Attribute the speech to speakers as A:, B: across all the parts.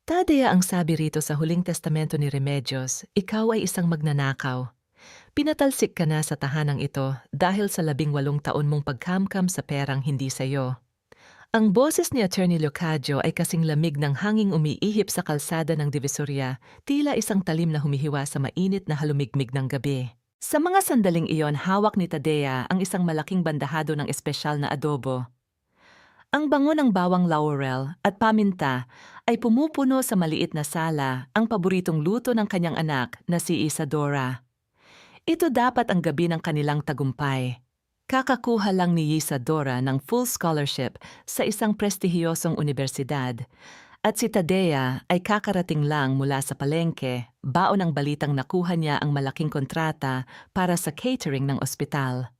A: Tadea ang sabi rito sa huling testamento ni Remedios, ikaw ay isang magnanakaw. Pinatalsik ka na sa tahanang ito dahil sa 18 taon mong pagkamkam sa perang hindi sayo. Ang boses ni Attorney Locadio ay kasing lamig ng hanging umiihip sa kalsada ng Divisoria, tila isang talim na humihiwa sa mainit na halumigmig ng gabi. Sa mga sandaling iyon, hawak ni Tadea ang isang malaking bandahado ng espesyal na adobo. Ang bango ng bawang laurel at paminta ay pumupuno sa maliit na sala, ang paboritong luto ng kanyang anak na si Isadora. Ito dapat ang gabi ng kanilang tagumpay. Kakakuha lang ni Isadora ng full scholarship sa isang prestihiyosong universidad at si Tadea ay kakarating lang mula sa palengke, baon ang balitang nakuha niya ang malaking kontrata para sa catering ng ospital.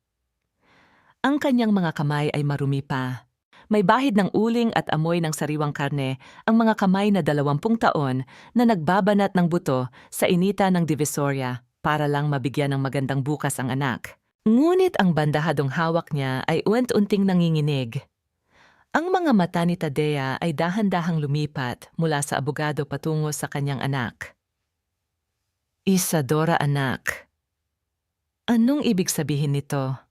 A: Ang kanyang mga kamay ay marumi pa. May bahid ng uling at amoy ng sariwang karne ang mga kamay na 20 taon na nagbabanat ng buto sa inita ng Divisoria para lang mabigyan ng magandang bukas ang anak. Ngunit ang bandahadong hawak niya ay unti-unting nanginginig. Ang mga mata ni Tadea ay dahan-dahang lumipat mula sa abogado patungo sa kanyang anak. Isadora anak, anong ibig sabihin nito?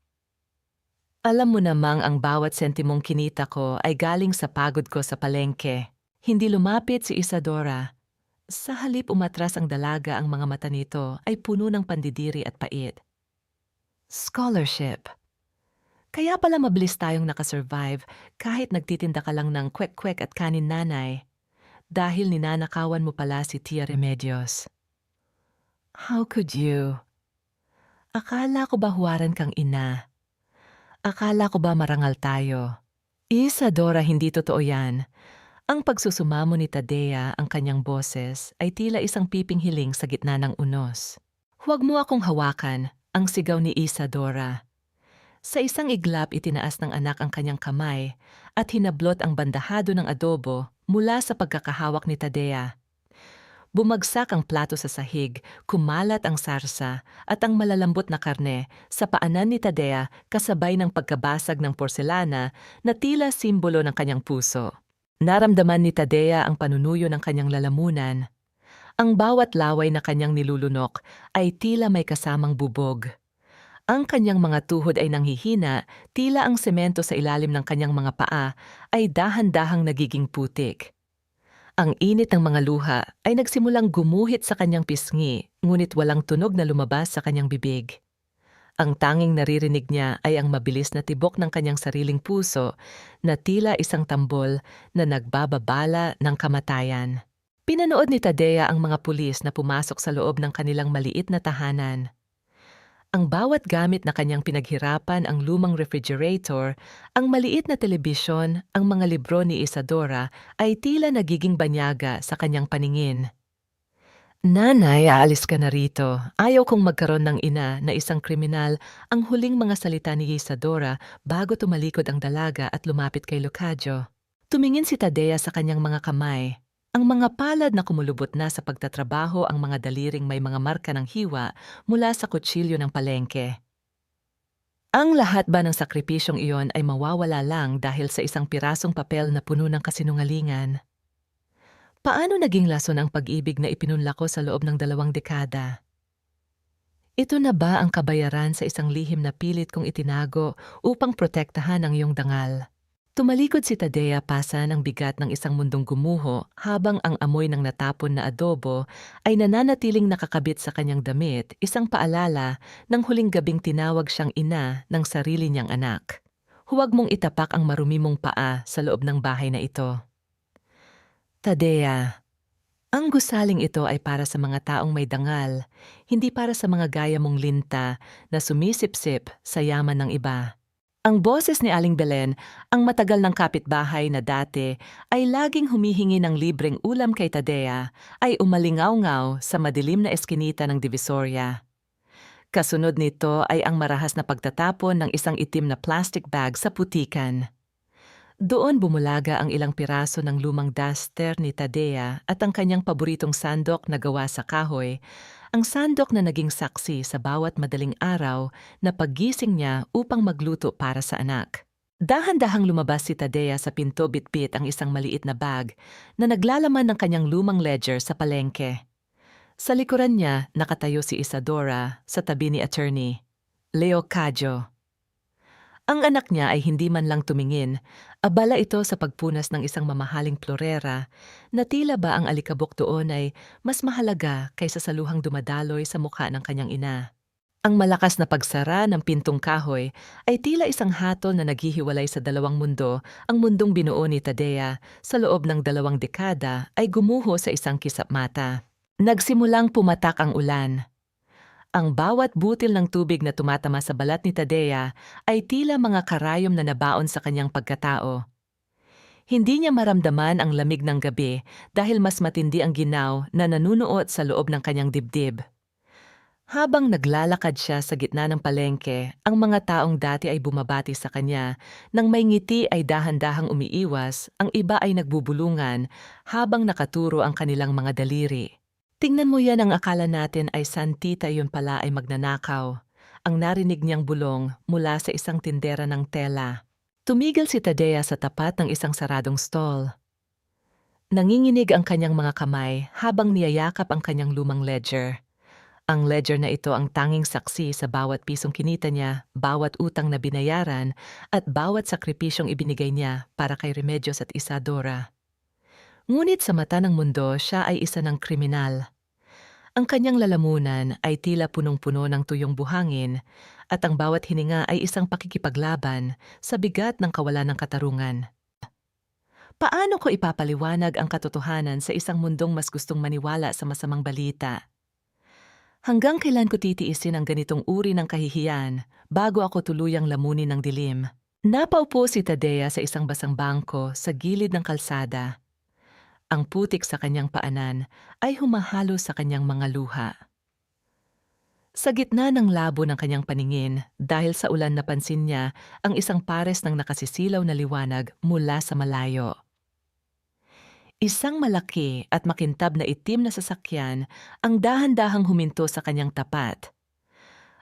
A: Alam mo namang ang bawat sentimong kinita ko ay galing sa pagod ko sa palengke. Hindi lumapit si Isadora. Sa halip umatras ang dalaga, ang mga mata nito ay puno ng pandidiri at pait. Scholarship. Kaya pala mabilis tayong nakasurvive kahit nagtitinda ka lang ng kwek-kwek at kanin nanay. Dahil ninanakawan mo pala si Tia Remedios. How could you? Akala ko ba huwaran kang ina? Akala ko ba marangal tayo? Isadora, hindi totoo yan. Ang pagsusumamo ni Tadea, ang kanyang boses, ay tila isang piping hiling sa gitna ng unos. Huwag mo akong hawakan, ang sigaw ni Isadora. Sa isang iglap itinaas ng anak ang kanyang kamay at hinablot ang bandahado ng adobo mula sa pagkakahawak ni Tadea. Bumagsak ang plato sa sahig, kumalat ang sarsa at ang malalambot na karne sa paanan ni Tadea kasabay ng pagkabasag ng porselana na tila simbolo ng kanyang puso. Naramdaman ni Tadea ang panunuyo ng kanyang lalamunan. Ang bawat laway na kanyang nilulunok ay tila may kasamang bubog. Ang kanyang mga tuhod ay nanghihina, tila ang semento sa ilalim ng kanyang mga paa ay dahan-dahang nagiging putik. Ang init ng mga luha ay nagsimulang gumuhit sa kanyang pisngi, ngunit walang tunog na lumabas sa kanyang bibig. Ang tanging naririnig niya ay ang mabilis na tibok ng kanyang sariling puso na tila isang tambol na nagbababala ng kamatayan. Pinanood ni Tadea ang mga pulis na pumasok sa loob ng kanilang maliit na tahanan. Ang bawat gamit na kanyang pinaghirapan, ang lumang refrigerator, ang maliit na telebisyon, ang mga libro ni Isadora ay tila nagiging banyaga sa kanyang paningin. Nanay, aalis ka na rito. Ayaw kong magkaroon ng ina na isang kriminal, ang huling mga salita ni Isadora bago tumalikod ang dalaga at lumapit kay Locadio. Tumingin si Tadea sa kanyang mga kamay. Ang mga palad na kumulubot na sa pagtatrabaho, ang mga daliring may mga marka ng hiwa mula sa kutsilyo ng palengke. Ang lahat ba ng sakripisyong iyon ay mawawala lang dahil sa isang pirasong papel na puno ng kasinungalingan? Paano naging lason ang pag-ibig na ipinunlako sa loob ng 2 dekada? Ito na ba ang kabayaran sa isang lihim na pilit kong itinago upang protektahan ang iyong dangal? Tumalikod si Tadea, pasa ng bigat ng isang mundong gumuho habang ang amoy ng natapon na adobo ay nananatiling nakakabit sa kanyang damit, isang paalala ng huling gabing tinawag siyang ina ng sarili niyang anak. Huwag mong itapak ang marumi mong paa sa loob ng bahay na ito. Tadea, ang gusaling ito ay para sa mga taong may dangal, hindi para sa mga gaya mong linta na sumisip-sip sa yaman ng iba. Ang boses ni Aling Belen, ang matagal ng kapitbahay na dati ay laging humihingi ng libreng ulam kay Tadea, ay umalingaw-ngaw sa madilim na eskinita ng Divisoria. Kasunod nito ay ang marahas na pagtatapon ng isang itim na plastic bag sa putikan. Doon bumulaga ang ilang piraso ng lumang duster ni Tadea at ang kanyang paboritong sandok na gawa sa kahoy, ang sandok na naging saksi sa bawat madaling araw na paggising niya upang magluto para sa anak. Dahan-dahang lumabas si Tadea sa pinto bitbit ang isang maliit na bag na naglalaman ng kanyang lumang ledger sa palengke. Sa likuran niya, nakatayo si Isadora sa tabi ni attorney Leo Cadjo. Ang anak niya ay hindi man lang tumingin, abala ito sa pagpunas ng isang mamahaling florera na tila ba ang alikabok doon ay mas mahalaga kaysa sa luhang dumadaloy sa mukha ng kanyang ina. Ang malakas na pagsara ng pintong kahoy ay tila isang hatol na naghihiwalay sa dalawang mundo. Ang mundong binuo ni Tadea sa loob ng 2 dekada ay gumuho sa isang kisap mata. Nagsimulang pumatak ang ulan. Ang bawat butil ng tubig na tumatama sa balat ni Tadea ay tila mga karayom na nabaon sa kanyang pagkatao. Hindi niya maramdaman ang lamig ng gabi dahil mas matindi ang ginaw na nanunuot sa loob ng kanyang dibdib. Habang naglalakad siya sa gitna ng palengke, ang mga taong dati ay bumabati sa kanya. Nang may ngiti ay dahan-dahang umiiwas, ang iba ay nagbubulungan habang nakaturo ang kanilang mga daliri. Tingnan mo yan, ang akala natin ay santita, yun pala ay magnanakaw. Ang narinig niyang bulong mula sa isang tindera ng tela. Tumigil si Tadea sa tapat ng isang saradong stall. Nanginginig ang kanyang mga kamay habang niyayakap ang kanyang lumang ledger. Ang ledger na ito ang tanging saksi sa bawat pisong kinita niya, bawat utang na binayaran, at bawat sakripisyong ibinigay niya para kay Remedios at Isadora. Ngunit sa mata ng mundo, siya ay isa ng kriminal. Ang kanyang lalamunan ay tila punong-puno ng tuyong buhangin at ang bawat hininga ay isang pakikipaglaban sa bigat ng kawalan ng katarungan. Paano ko ipapaliwanag ang katotohanan sa isang mundong mas gustong maniwala sa masamang balita? Hanggang kailan ko titiisin ang ganitong uri ng kahihiyan bago ako tuluyang lamunin ng dilim? Napaupo si Tadea sa isang basang bangko sa gilid ng kalsada. Ang putik sa kanyang paanan ay humahalo sa kanyang mga luha. Sa gitna ng labo ng kanyang paningin, dahil sa ulan napansin niya ang isang pares ng nakasisilaw na liwanag mula sa malayo. Isang malaki at makintab na itim na sasakyan ang dahan-dahang huminto sa kanyang tapat.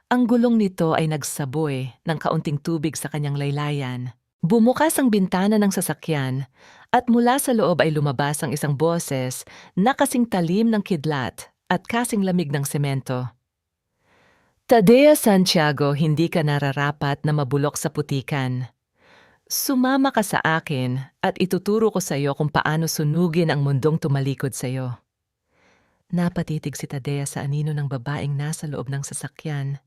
A: Ang gulong nito ay nagsaboy ng kaunting tubig sa kanyang laylayan. Bumukas ang bintana ng sasakyan at mula sa loob ay lumabas ang isang boses na kasing talim ng kidlat at kasing lamig ng semento. Tadea Santiago, hindi ka nararapat na mabulok sa putikan. Sumama ka sa akin at ituturo ko sa iyo kung paano sunugin ang mundong tumalikod sa iyo. Napatitig si Tadea sa anino ng babaeng nasa loob ng sasakyan.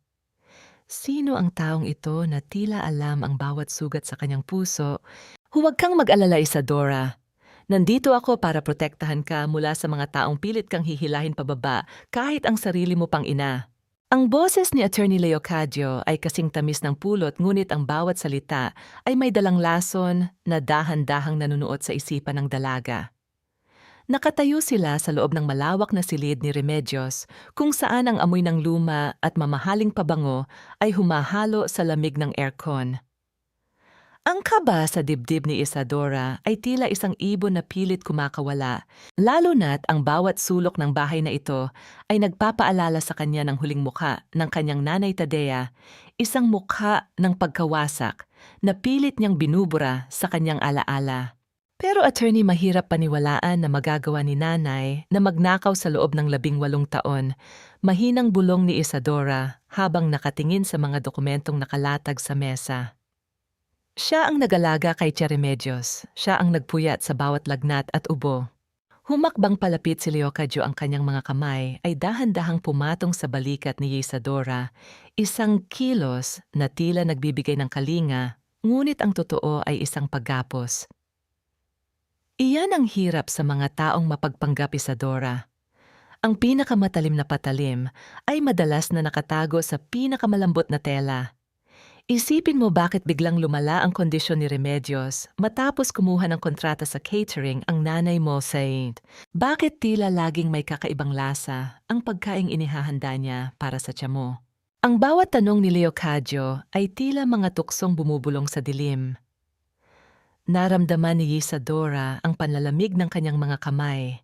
A: Sino ang taong ito na tila alam ang bawat sugat sa kanyang puso? Huwag kang mag-alala, Isadora. Nandito ako para protektahan ka mula sa mga taong pilit kang hihilahin pababa kahit ang sarili mo pang ina. Ang boses ni Attorney Leo Cadjo ay kasing tamis ng pulot, ngunit ang bawat salita ay may dalang lason na dahan-dahang nanunuot sa isipan ng dalaga. Nakatayo sila sa loob ng malawak na silid ni Remedios kung saan ang amoy ng luma at mamahaling pabango ay humahalo sa lamig ng aircon. Ang kaba sa dibdib ni Isadora ay tila isang ibon na pilit kumakawala, lalo na't ang bawat sulok ng bahay na ito ay nagpapaalala sa kanya ng huling mukha ng kanyang nanay Tadea, isang mukha ng pagkawasak na pilit niyang binubura sa kanyang alaala. Pero attorney, mahirap paniwalaan na magagawa ni nanay na magnakaw sa loob ng 18 taon, mahinang bulong ni Isadora habang nakatingin sa mga dokumentong nakalatag sa mesa. Siya ang nag-alaga kay Tia Remedios, siya ang nagpuyat sa bawat lagnat at ubo. Humakbang palapit si Leo Cadjo, ang kanyang mga kamay ay dahan-dahang pumatong sa balikat ni Isadora, isang kilos na tila nagbibigay ng kalinga, ngunit ang totoo ay isang paggapos. Iyan ang hirap sa mga taong mapagpanggap, Isadora. Ang pinakamatalim na patalim ay madalas na nakatago sa pinakamalambot na tela. Isipin mo bakit biglang lumala ang kondisyon ni Remedios matapos kumuha ng kontrata sa catering ang nanay mo, Saint. Bakit tila laging may kakaibang lasa ang pagkaing inihahanda niya para sa tiya mo? Ang bawat tanong ni Leo Cadjo ay tila mga tuksong bumubulong sa dilim. Naramdaman ni Isadora ang panlalamig ng kanyang mga kamay.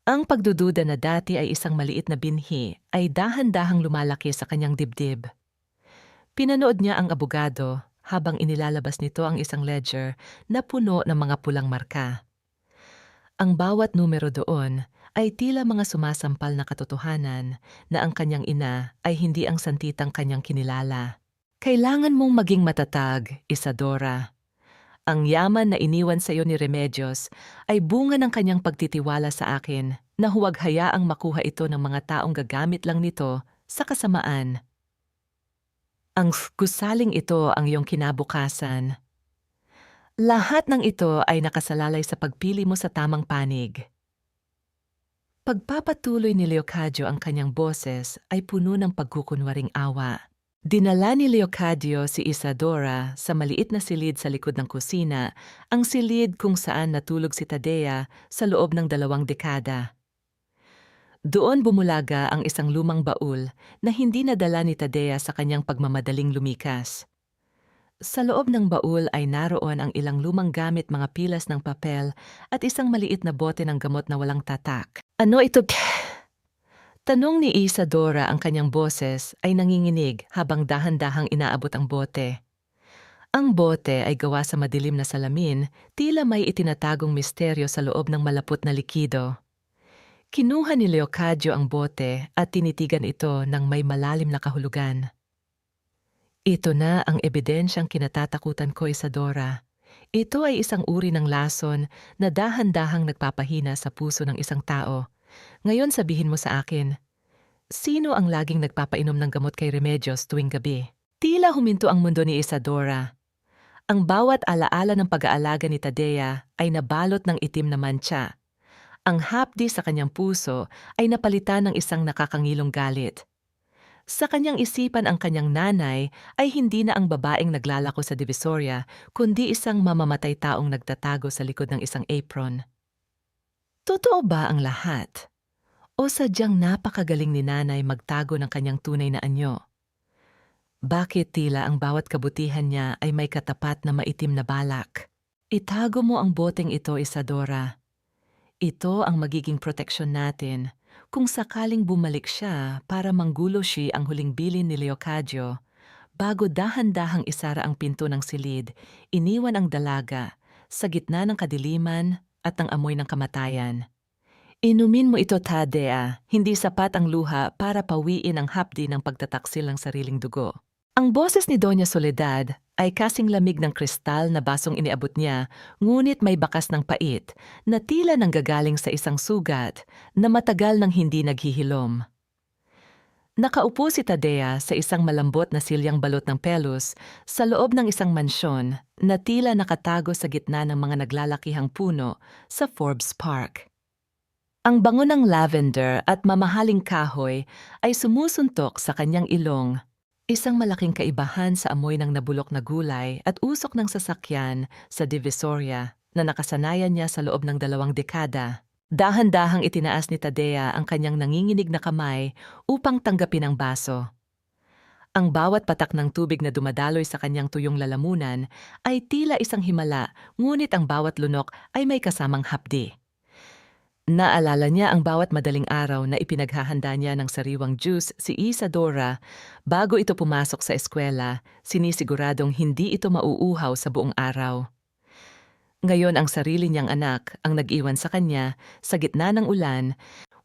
A: Ang pagdududa na dati ay isang maliit na binhi ay dahan-dahang lumalaki sa kanyang dibdib. Pinanood niya ang abogado, habang inilalabas nito ang isang ledger na puno ng mga pulang marka. Ang bawat numero doon ay tila mga sumasampal na katotohanan na ang kanyang ina ay hindi ang santitang kanyang kinilala. Kailangan mong maging matatag, Isadora. Ang yaman na iniwan sa iyo ni Remedios ay bunga ng kanyang pagtitiwala sa akin na huwag hayaang makuha ito ng mga taong gagamit lang nito sa kasamaan. Ang gusaling ito ang iyong kinabukasan. Lahat ng ito ay nakasalalay sa pagpili mo sa tamang panig. Pagpapatuloy ni Leocadio ang kanyang boses ay puno ng pagkukunwaring awa. Dinala ni Leocadio si Isadora sa maliit na silid sa likod ng kusina, ang silid kung saan natulog si Tadea sa loob ng 2 dekada. Doon bumulaga ang isang lumang baul na hindi nadala ni Tadea sa kanyang pagmamadaling lumikas. Sa loob ng baul ay naroon ang ilang lumang gamit, mga pilas ng papel at isang maliit na bote ng gamot na walang tatak. Ano ito? Tanong ni Isadora, ang kanyang boses ay nanginginig habang dahan-dahang inaabot ang bote. Ang bote ay gawa sa madilim na salamin, tila may itinatagong misteryo sa loob ng malapot na likido. Kinuha ni Leocadio ang bote at tinitigan ito ng may malalim na kahulugan. Ito na ang ebidensyang kinatatakutan ko, Isadora. Ito ay isang uri ng lason na dahan-dahang nagpapahina sa puso ng isang tao. Ngayon sabihin mo sa akin, sino ang laging nagpapainom ng gamot kay Remedios tuwing gabi? Tila huminto ang mundo ni Isadora. Ang bawat alaala ng pag-aalaga ni Tadea ay nabalot ng itim na mantsa. Ang hapdi sa kanyang puso ay napalitan ng isang nakakangilong galit. Sa kanyang isipan, ang kanyang nanay ay hindi na ang babaeng naglalako sa Divisoria, kundi isang mamamatay taong nagtatago sa likod ng isang apron. Totoo ba ang lahat? O sadyang napakagaling ni nanay magtago ng kanyang tunay na anyo? Bakit tila ang bawat kabutihan niya ay may katapat na maitim na balak? Itago mo ang boteng ito, Isadora. Ito ang magiging proteksyon natin kung sakaling bumalik siya para manggulo siya ang huling bilin ni Leocadio. Bago dahan-dahang isara ang pinto ng silid, iniwan ang dalaga sa gitna ng kadiliman at ng amoy ng kamatayan. Inumin mo ito, Tadea. Hindi sapat ang luha para pawiin ang hapdi ng pagtataksil ng sariling dugo. Ang boses ni Doña Soledad ay kasing lamig ng kristal na basong iniabot niya, ngunit may bakas ng pait na tila nanggagaling sa isang sugat na matagal nang hindi naghihilom. Nakaupo si Tadea sa isang malambot na silyang balot ng pelos sa loob ng isang mansyon na tila nakatago sa gitna ng mga naglalakihang puno sa Forbes Park. Ang bango ng lavender at mamahaling kahoy ay sumusuntok sa kanyang ilong, isang malaking kaibahan sa amoy ng nabulok na gulay at usok ng sasakyan sa Divisoria na nakasanayan niya sa loob ng 2 dekada. Dahan-dahang itinaas ni Tadea ang kanyang nanginginig na kamay upang tanggapin ang baso. Ang bawat patak ng tubig na dumadaloy sa kanyang tuyong lalamunan ay tila isang himala, ngunit ang bawat lunok ay may kasamang hapdi. Naalala niya ang bawat madaling araw na ipinaghahanda niya ng sariwang juice si Isadora bago ito pumasok sa eskwela, sinisiguradong hindi ito mauuhaw sa buong araw. Ngayon ang sarili niyang anak ang nag-iwan sa kanya sa gitna ng ulan,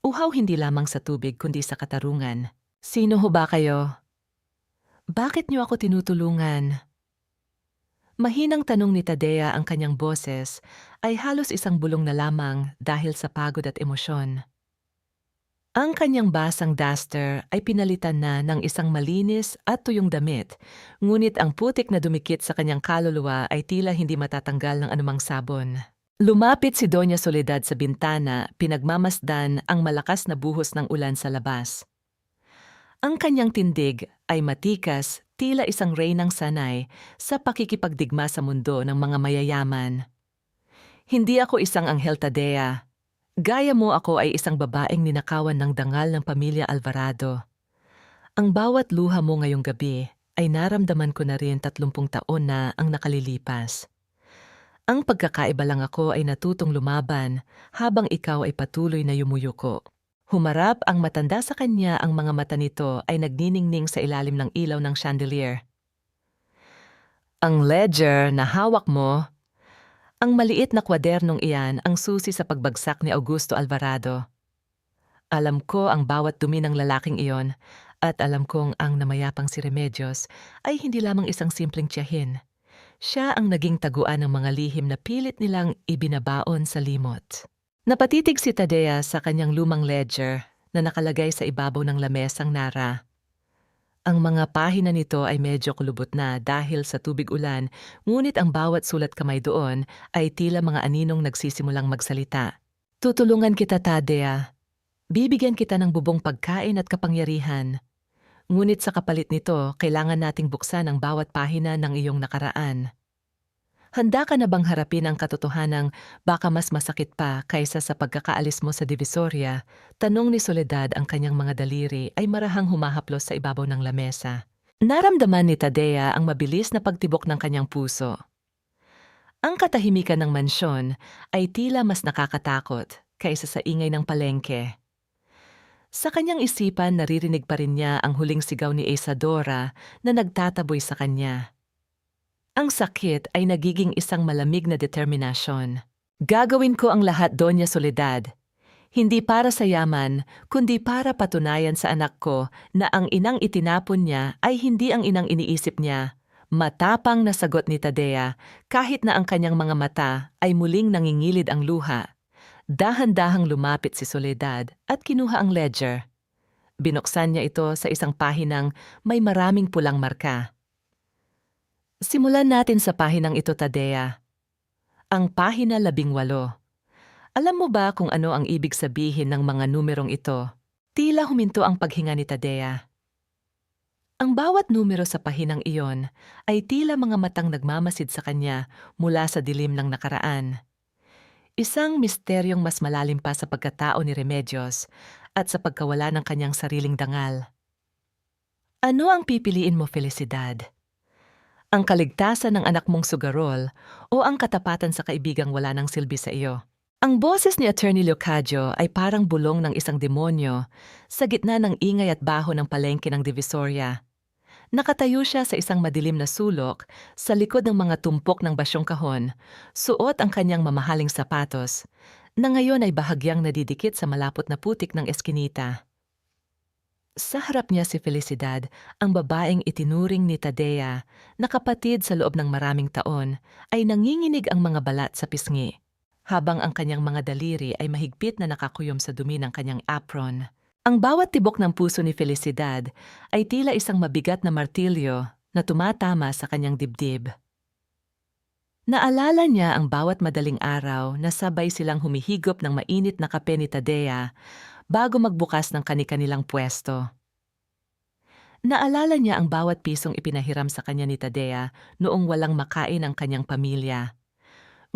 A: uhaw hindi lamang sa tubig kundi sa katarungan. Sino ho ba kayo? Bakit niyo ako tinutulungan? Mahinang tanong ni Tadea, ang kanyang boses ay halos isang bulong na lamang dahil sa pagod at emosyon. Ang kanyang basang duster ay pinalitan na ng isang malinis at tuyong damit, ngunit ang putik na dumikit sa kanyang kaluluwa ay tila hindi matatanggal ng anumang sabon. Lumapit si Doña Soledad sa bintana, pinagmamasdan ang malakas na buhos ng ulan sa labas. Ang kanyang tindig ay matikas, tila isang reynang sanay sa pakikipagdigma sa mundo ng mga mayayaman. Hindi ako isang anghel, Tadea. Gaya mo, ako ay isang babaeng ninakawan ng dangal ng pamilya Alvarado. Ang bawat luha mo ngayong gabi ay naramdaman ko na rin 30 taon na ang nakalilipas. Ang pagkakaiba lang, ako ay natutong lumaban habang ikaw ay patuloy na yumuyuko. Humarap ang matanda sa kanya, ang mga mata nito ay nagniningning sa ilalim ng ilaw ng chandelier. Ang ledger na hawak mo, ang maliit na kwadernong iyan ang susi sa pagbagsak ni Augusto Alvarado. Alam ko ang bawat dumi ng lalaking iyon at alam kong ang namayapang si Remedios ay hindi lamang isang simpleng tiyahin. Siya ang naging taguan ng mga lihim na pilit nilang ibinabaon sa limot. Napatitig si Tadea sa kanyang lumang ledger na nakalagay sa ibabaw ng lamesang nara. Ang mga pahina nito ay medyo kulubot na dahil sa tubig ulan, ngunit ang bawat sulat kamay doon ay tila mga aninong nagsisimulang magsalita. Tutulungan kita, Tadea. Bibigyan kita ng bubong pagkain at kapangyarihan. Ngunit sa kapalit nito, kailangan nating buksan ang bawat pahina ng iyong nakaraan. Handa ka na bang harapin ang katotohanang baka mas masakit pa kaysa sa pagkakaalis mo sa Divisoria? Tanong ni Soledad, ang kanyang mga daliri ay marahang humahaplos sa ibabaw ng lamesa. Naramdaman ni Tadea ang mabilis na pagtibok ng kanyang puso. Ang katahimikan ng mansyon ay tila mas nakakatakot kaysa sa ingay ng palengke. Sa kanyang isipan, naririnig pa rin niya ang huling sigaw ni Isadora na nagtataboy sa kanya. Ang sakit ay nagiging isang malamig na determinasyon. Gagawin ko ang lahat, Doña Soledad. Hindi para sa yaman, kundi para patunayan sa anak ko na ang inang itinapon niya ay hindi ang inang iniisip niya. Matapang na sagot ni Tadea, kahit na ang kanyang mga mata ay muling nangingilid ang luha. Dahan-dahang lumapit si Soledad at kinuha ang ledger. Binuksan niya ito sa isang pahinang may maraming pulang marka. Simulan natin sa pahinang ito, Tadea. Ang pahina 18. Alam mo ba kung ano ang ibig sabihin ng mga numerong ito? Tila huminto ang paghinga ni Tadea. Ang bawat numero sa pahinang iyon ay tila mga matang nagmamasid sa kanya mula sa dilim ng nakaraan. Isang misteryong mas malalim pa sa pagkatao ni Remedios at sa pagkawala ng kanyang sariling dangal. Ano ang pipiliin mo, Felicidad? Ang kaligtasan ng anak mong sugarol o ang katapatan sa kaibigang wala ng silbi sa iyo? Ang boses ni Attorney Leocadio ay parang bulong ng isang demonyo sa gitna ng ingay at baho ng palengke ng Divisoria. Nakatayo siya sa isang madilim na sulok sa likod ng mga tumpok ng basyong kahon, suot ang kanyang mamahaling sapatos, na ngayon ay bahagyang nadidikit sa malapot na putik ng eskinita. Sa harap niya si Felicidad, ang babaeng itinuring ni Tadea na kapatid sa loob ng maraming taon, ay nanginginig ang mga balat sa pisngi, habang ang kanyang mga daliri ay mahigpit na nakakuyom sa dumi ng kanyang apron. Ang bawat tibok ng puso ni Felicidad ay tila isang mabigat na martilyo na tumatama sa kanyang dibdib. Naalala niya ang bawat madaling araw na sabay silang humihigop ng mainit na kape ni Tadea bago magbukas ng kani-kanilang pwesto. Naalala niya ang bawat pisong ipinahiram sa kanya ni Tadea noong walang makain ang kanyang pamilya.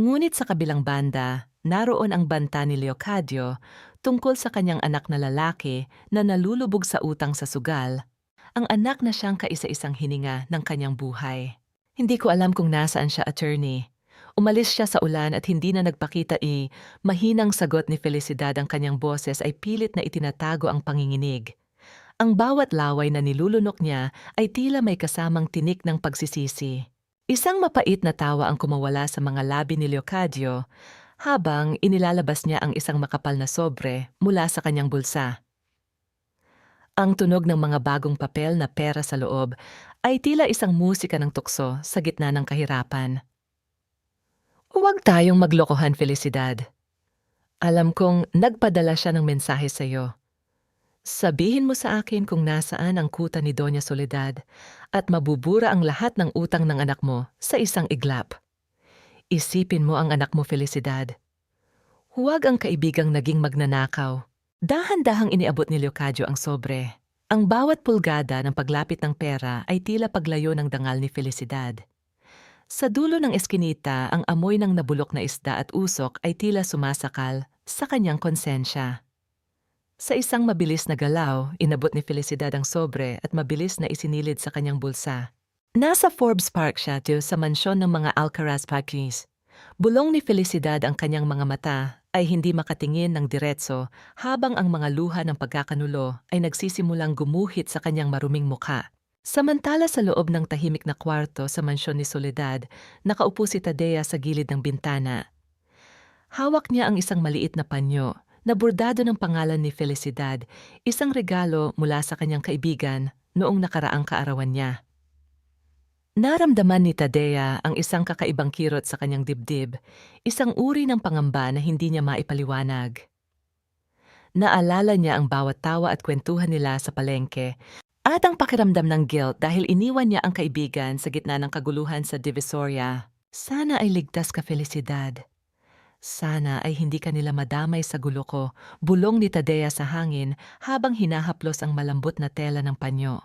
A: Ngunit sa kabilang banda, naroon ang banta ni Leocadio tungkol sa kanyang anak na lalaki na nalulubog sa utang sa sugal, ang anak na siyang kaisa-isang hininga ng kanyang buhay. Hindi ko alam kung nasaan siya, attorney. Umalis siya sa ulan at hindi na nagpakita. Mahinang sagot ni Felicidad, ang kanyang boses ay pilit na itinatago ang panginginig. Ang bawat laway na nilulunok niya ay tila may kasamang tinik ng pagsisisi. Isang mapait na tawa ang kumawala sa mga labi ni Leocadio habang inilalabas niya ang isang makapal na sobre mula sa kanyang bulsa. Ang tunog ng mga bagong papel na pera sa loob ay tila isang musika ng tukso sa gitna ng kahirapan. Huwag tayong maglokohan, Felicidad. Alam kong nagpadala siya ng mensahe sa iyo. Sabihin mo sa akin kung nasaan ang kuta ni Doña Soledad at mabubura ang lahat ng utang ng anak mo sa isang iglap. Isipin mo ang anak mo, Felicidad. Huwag ang kaibigang naging magnanakaw. Dahan-dahang iniabot ni Leocadio ang sobre. Ang bawat pulgada ng paglapit ng pera ay tila paglayo ng dangal ni Felicidad. Sa dulo ng eskinita, ang amoy ng nabulok na isda at usok ay tila sumasakal sa kanyang konsensya. Sa isang mabilis na galaw, inabot ni Felicidad ang sobre at mabilis na isinilid sa kanyang bulsa. Nasa Forbes Park siya sa mansyon ng mga Alcaraz Paquis. Bulong ni Felicidad, ang kanyang mga mata ay hindi makatingin ng diretso habang ang mga luha ng pagkakanulo ay nagsisimulang gumuhit sa kanyang maruming mukha. Samantala sa loob ng tahimik na kwarto sa mansyon ni Soledad, nakaupo si Tadea sa gilid ng bintana. Hawak niya ang isang maliit na panyo na bordado ng pangalan ni Felicidad, isang regalo mula sa kanyang kaibigan noong nakaraang kaarawan niya. Naramdaman ni Tadea ang isang kakaibang kirot sa kanyang dibdib, isang uri ng pangamba na hindi niya maipaliwanag. Naalala niya ang bawat tawa at kwentuhan nila sa palengke at ang pakiramdam ng guilt dahil iniwan niya ang kaibigan sa gitna ng kaguluhan sa Divisoria. Sana ay ligtas ka, Felicidad. Sana ay hindi ka nila madamay sa gulo ko, bulong ni Tadea sa hangin habang hinahaplos ang malambot na tela ng panyo.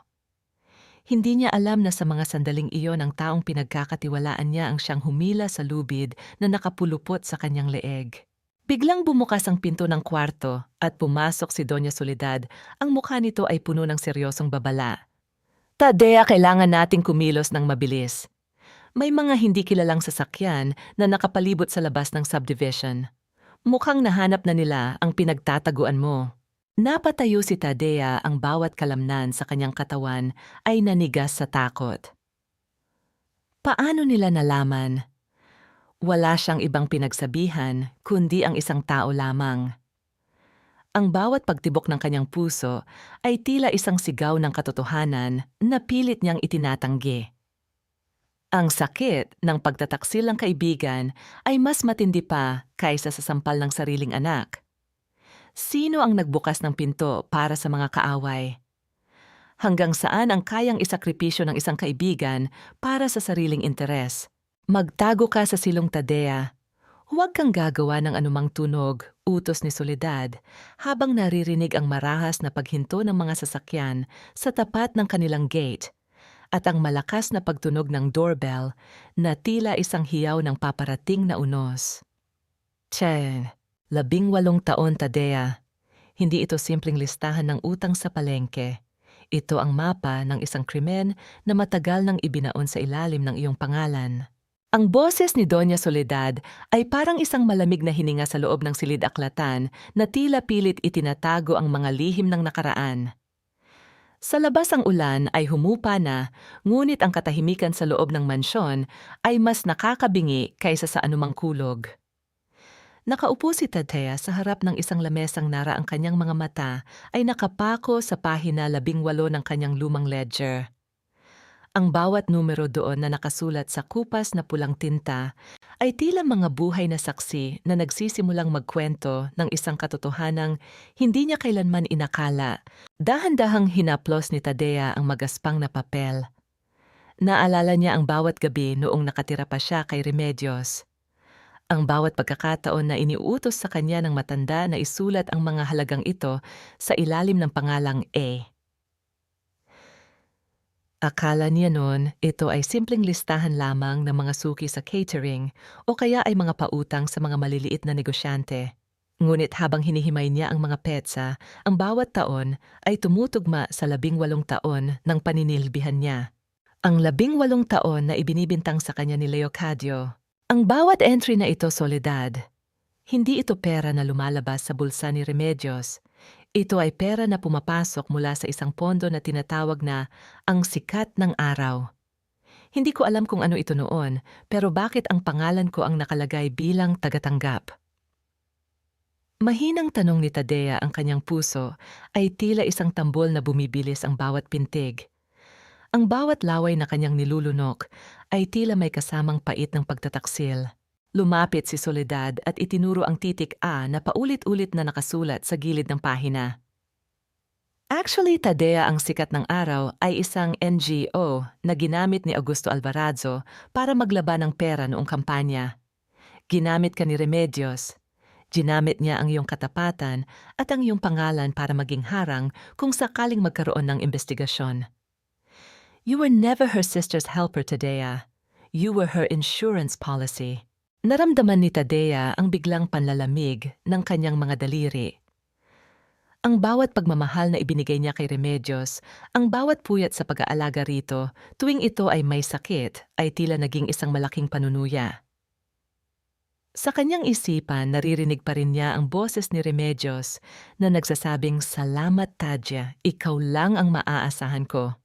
A: Hindi niya alam na sa mga sandaling iyon ang taong pinagkakatiwalaan niya ang siyang humila sa lubid na nakapulupot sa kanyang leeg. Biglang bumukas ang pinto ng kwarto at pumasok si Doña Soledad. Ang mukha nito ay puno ng seryosong babala. Tadea, kailangan nating kumilos ng mabilis. May mga hindi kilalang sasakyan na nakapalibot sa labas ng subdivision. Mukhang nahanap na nila ang pinagtataguan mo. Napatayo si Tadea, ang bawat kalamnan sa kanyang katawan ay nanigas sa takot. Paano nila nalaman? Wala siyang ibang pinagsabihan kundi ang isang tao lamang. Ang bawat pagtibok ng kanyang puso ay tila isang sigaw ng katotohanan na pilit niyang itinatanggi. Ang sakit ng pagtataksil ng kaibigan ay mas matindi pa kaysa sa sampal ng sariling anak. Sino ang nagbukas ng pinto para sa mga kaaway? Hanggang saan ang kayang isakripisyo ng isang kaibigan para sa sariling interes? Magtago ka sa silong, Tadea. Huwag kang gagawa ng anumang tunog, utos ni Soledad, habang naririnig ang marahas na paghinto ng mga sasakyan sa tapat ng kanilang gate at ang malakas na pagtunog ng doorbell na tila isang hiyaw ng paparating na unos. 18 taon, Tadea. Hindi ito simpleng listahan ng utang sa palengke. Ito ang mapa ng isang krimen na matagal nang ibinaon sa ilalim ng iyong pangalan. Ang boses ni Doña Soledad ay parang isang malamig na hininga sa loob ng silid-aklatan na tila pilit itinatago ang mga lihim ng nakaraan. Sa labas ang ulan ay humupa na, ngunit ang katahimikan sa loob ng mansyon ay mas nakakabingi kaysa sa anumang kulog. Nakaupo si Tadea sa harap ng isang lamesang nara ang kanyang mga mata ay nakapako sa pahina 18 ng kanyang lumang ledger. Ang bawat numero doon na nakasulat sa kupas na pulang tinta ay tila mga buhay na saksi na nagsisimulang magkwento ng isang katotohanang hindi niya kailanman inakala. Dahan-dahang hinaplos ni Tadea ang magaspang na papel. Naalala niya ang bawat gabi noong nakatira pa siya kay Remedios. Ang bawat pagkakataon na iniuutos sa kanya ng matanda na isulat ang mga halagang ito sa ilalim ng pangalang A. Akala niya noon ito ay simpleng listahan lamang ng mga suki sa catering o kaya ay mga pautang sa mga maliliit na negosyante. Ngunit habang hinihimay niya ang mga petsa, ang bawat taon ay tumutugma sa 18 taon ng paninilbihan niya. Ang 18 taon na ibinibintang sa kanya ni Leocadio. Ang bawat entry na ito, Soledad, hindi ito pera na lumalabas sa bulsa ni Remedios. Ito ay pera na pumapasok mula sa isang pondo na tinatawag na ang sikat ng araw. Hindi ko alam kung ano ito noon, pero bakit ang pangalan ko ang nakalagay bilang tagatanggap? Mahinang tanong ni Tadea, ang kanyang puso ay tila isang tambol na bumibilis ang bawat pintig. Ang bawat laway na kanyang nilulunok ay tila may kasamang pait ng pagtataksil. Lumapit si Soledad at itinuro ang titik A na paulit-ulit na nakasulat sa gilid ng pahina. Actually, Tadea, ang sikat ng araw ay isang NGO na ginamit ni Augusto Alvarado para maglaban ng pera noong kampanya. Ginamit ka ni Remedios. Ginamit niya ang iyong katapatan at ang iyong pangalan para maging harang kung sakaling magkaroon ng investigasyon. You were never her sister's helper, Tadea. You were her insurance policy. Naramdaman ni Tadea ang biglang panlalamig ng kanyang mga daliri. Ang bawat pagmamahal na ibinigay niya kay Remedios, ang bawat puyat sa pag-aalaga rito, tuwing ito ay may sakit, ay tila naging isang malaking panunuya. Sa kanyang isipan, naririnig pa rin niya ang boses ni Remedios na nagsasabing, "Salamat, Tadya, ikaw lang ang maaasahan ko."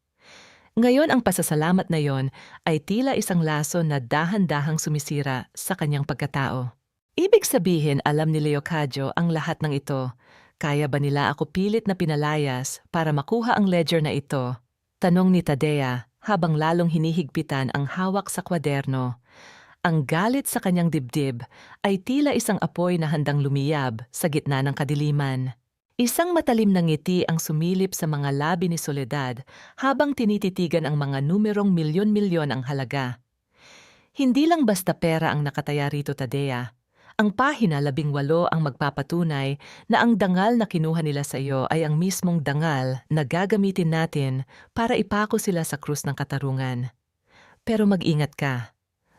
A: Ngayon ang pasasalamat na yon ay tila isang laso na dahan-dahang sumisira sa kanyang pagkatao. Ibig sabihin alam ni Leocadio ang lahat ng ito. Kaya ba nila ako pilit na pinalayas para makuha ang ledger na ito? Tanong ni Tadea habang lalong hinihigpitan ang hawak sa kwaderno. Ang galit sa kanyang dibdib ay tila isang apoy na handang lumiyab sa gitna ng kadiliman. Isang matalim na ngiti ang sumilip sa mga labi ni Soledad habang tinititigan ang mga numerong milyon-milyon ang halaga. Hindi lang basta pera ang nakataya rito, Tadea. Ang pahina 18 ang magpapatunay na ang dangal na kinuha nila sa iyo ay ang mismong dangal na gagamitin natin para ipako sila sa krus ng katarungan. Pero mag-ingat ka.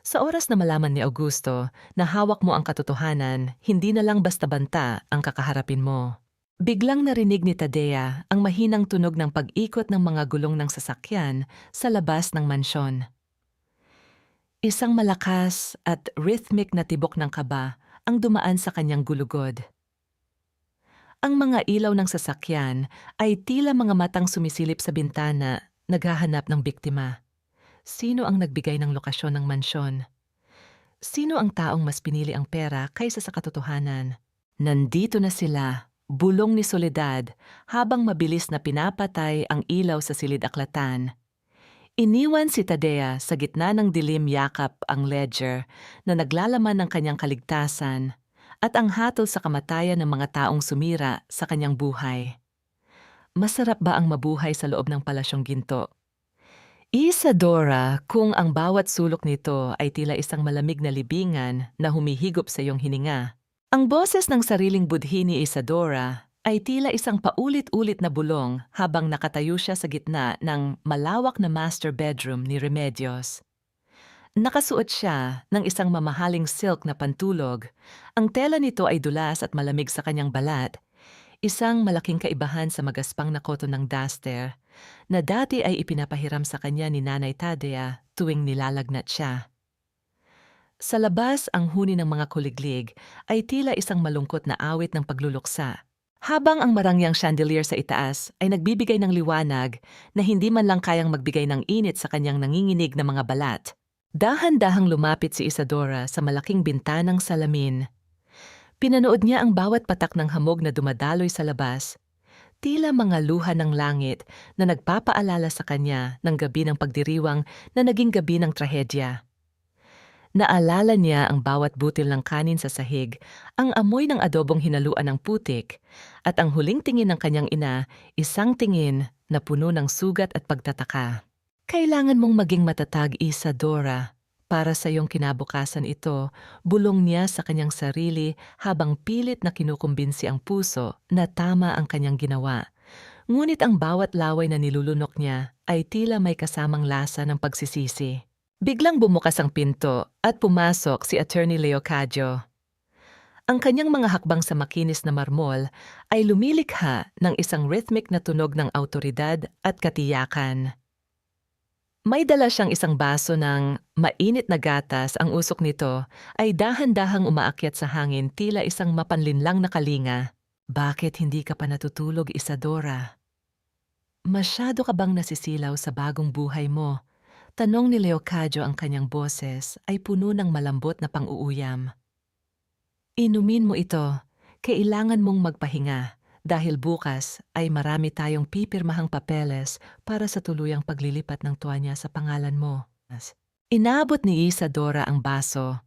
A: Sa oras na malaman ni Augusto na hawak mo ang katotohanan, hindi na lang basta banta ang kakaharapin mo. Biglang narinig ni Tadea ang mahinang tunog ng pag-ikot ng mga gulong ng sasakyan sa labas ng mansyon. Isang malakas at rhythmic na tibok ng kaba ang dumaan sa kanyang gulugod. Ang mga ilaw ng sasakyan ay tila mga matang sumisilip sa bintana, naghahanap ng biktima. Sino ang nagbigay ng lokasyon ng mansyon? Sino ang taong mas pinili ang pera kaysa sa katotohanan? Nandito na sila, bulong ni Soledad, habang mabilis na pinapatay ang ilaw sa silid-aklatan. Iniwan si Tadea sa gitna ng dilim yakap ang ledger na naglalaman ng kanyang kaligtasan at ang hatol sa kamatayan ng mga taong sumira sa kanyang buhay. Masarap ba ang mabuhay sa loob ng palasyong ginto? Isadora, kung ang bawat sulok nito ay tila isang malamig na libingan na humihigop sa iyong hininga. Ang boses ng sariling budhi ni Isadora ay tila isang paulit-ulit na bulong habang nakatayo siya sa gitna ng malawak na master bedroom ni Remedios. Nakasuot siya ng isang mamahaling silk na pantulog. Ang tela nito ay dulas at malamig sa kanyang balat, isang malaking kaibahan sa magaspang na koton ng duster na dati ay ipinapahiram sa kanya ni Nanay Tadea tuwing nilalagnat siya. Sa labas, ang huni ng mga kuliglig ay tila isang malungkot na awit ng pagluluksa. Habang ang marangyang chandelier sa itaas ay nagbibigay ng liwanag na hindi man lang kayang magbigay ng init sa kanyang nanginginig na mga balat. Dahan-dahang lumapit si Isadora sa malaking bintanang salamin. Pinanood niya ang bawat patak ng hamog na dumadaloy sa labas. Tila mga luha ng langit na nagpapaalala sa kanya ng gabi ng pagdiriwang na naging gabi ng trahedya. Naalala niya ang bawat butil ng kanin sa sahig, ang amoy ng adobong hinaluan ng putik, at ang huling tingin ng kanyang ina, isang tingin na puno ng sugat at pagtataka. Kailangan mong maging matatag, Isadora. Para sa iyong kinabukasan ito, bulong niya sa kanyang sarili habang pilit na kinukumbinsi ang puso na tama ang kanyang ginawa. Ngunit ang bawat laway na nilulunok niya ay tila may kasamang lasa ng pagsisisi. Biglang bumukas ang pinto at pumasok si Attorney Leocadio. Ang kanyang mga hakbang sa makinis na marmol ay lumilikha ng isang rhythmic na tunog ng awtoridad at katiyakan. May dala siyang isang baso ng mainit na gatas, ang usok nito ay dahan-dahang umaakyat sa hangin tila isang mapanlinlang na kalinga. Bakit hindi ka pa natutulog, Isadora? Masyado ka bang nasisilaw sa bagong buhay mo? Tanong ni Leocadio, ang kanyang boses ay puno ng malambot na pang-uuyam. Inumin mo ito, kailangan mong magpahinga dahil bukas ay marami tayong pipirmahang papeles para sa tuluyang paglilipat ng tuwanya sa pangalan mo. Inabot ni Isadora ang baso.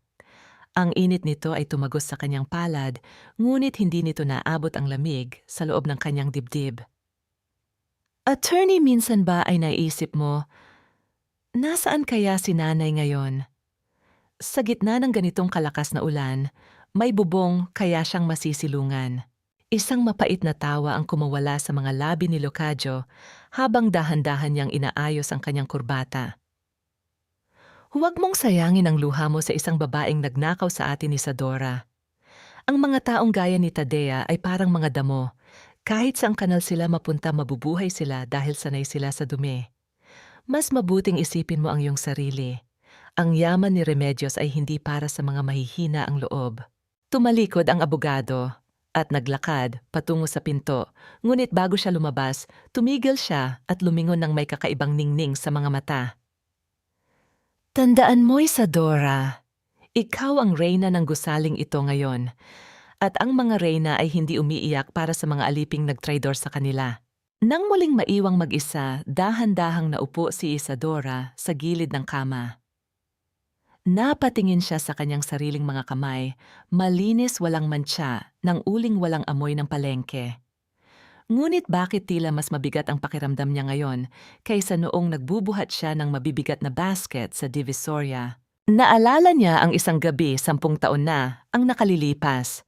A: Ang init nito ay tumagos sa kanyang palad, ngunit hindi nito naabot ang lamig sa loob ng kanyang dibdib. Attorney, minsan ba ay naisip mo, nasaan kaya si nanay ngayon? Sa gitna ng ganitong kalakas na ulan, may bubong kaya siyang masisilungan. Isang mapait na tawa ang kumawala sa mga labi ni Leocadio habang dahan-dahan niyang inaayos ang kanyang kurbata. Huwag mong sayangin ang luha mo sa isang babaeng nagnakaw sa atin, Isadora. Ang mga taong gaya ni Tadea ay parang mga damo. Kahit saang kanal sila mapunta, mabubuhay sila dahil sanay sila sa dumi. Mas mabuting isipin mo ang iyong sarili. Ang yaman ni Remedios ay hindi para sa mga mahihina ang loob. Tumalikod ang abogado at naglakad patungo sa pinto. Ngunit bago siya lumabas, tumigil siya at lumingon ng may kakaibang ningning sa mga mata. Tandaan mo, Isadora, ikaw ang reyna ng gusaling ito ngayon. At ang mga reyna ay hindi umiiyak para sa mga aliping nagtraidor sa kanila. Nang muling maiwang mag-isa, dahan-dahang naupo si Isadora sa gilid ng kama. Napatingin siya sa kanyang sariling mga kamay, malinis walang mantsa, ng uling walang amoy ng palengke. Ngunit bakit tila mas mabigat ang pakiramdam niya ngayon kaysa noong nagbubuhat siya ng mabibigat na basket sa Divisoria? Naalala niya ang isang gabi 10 taon na ang nakalilipas.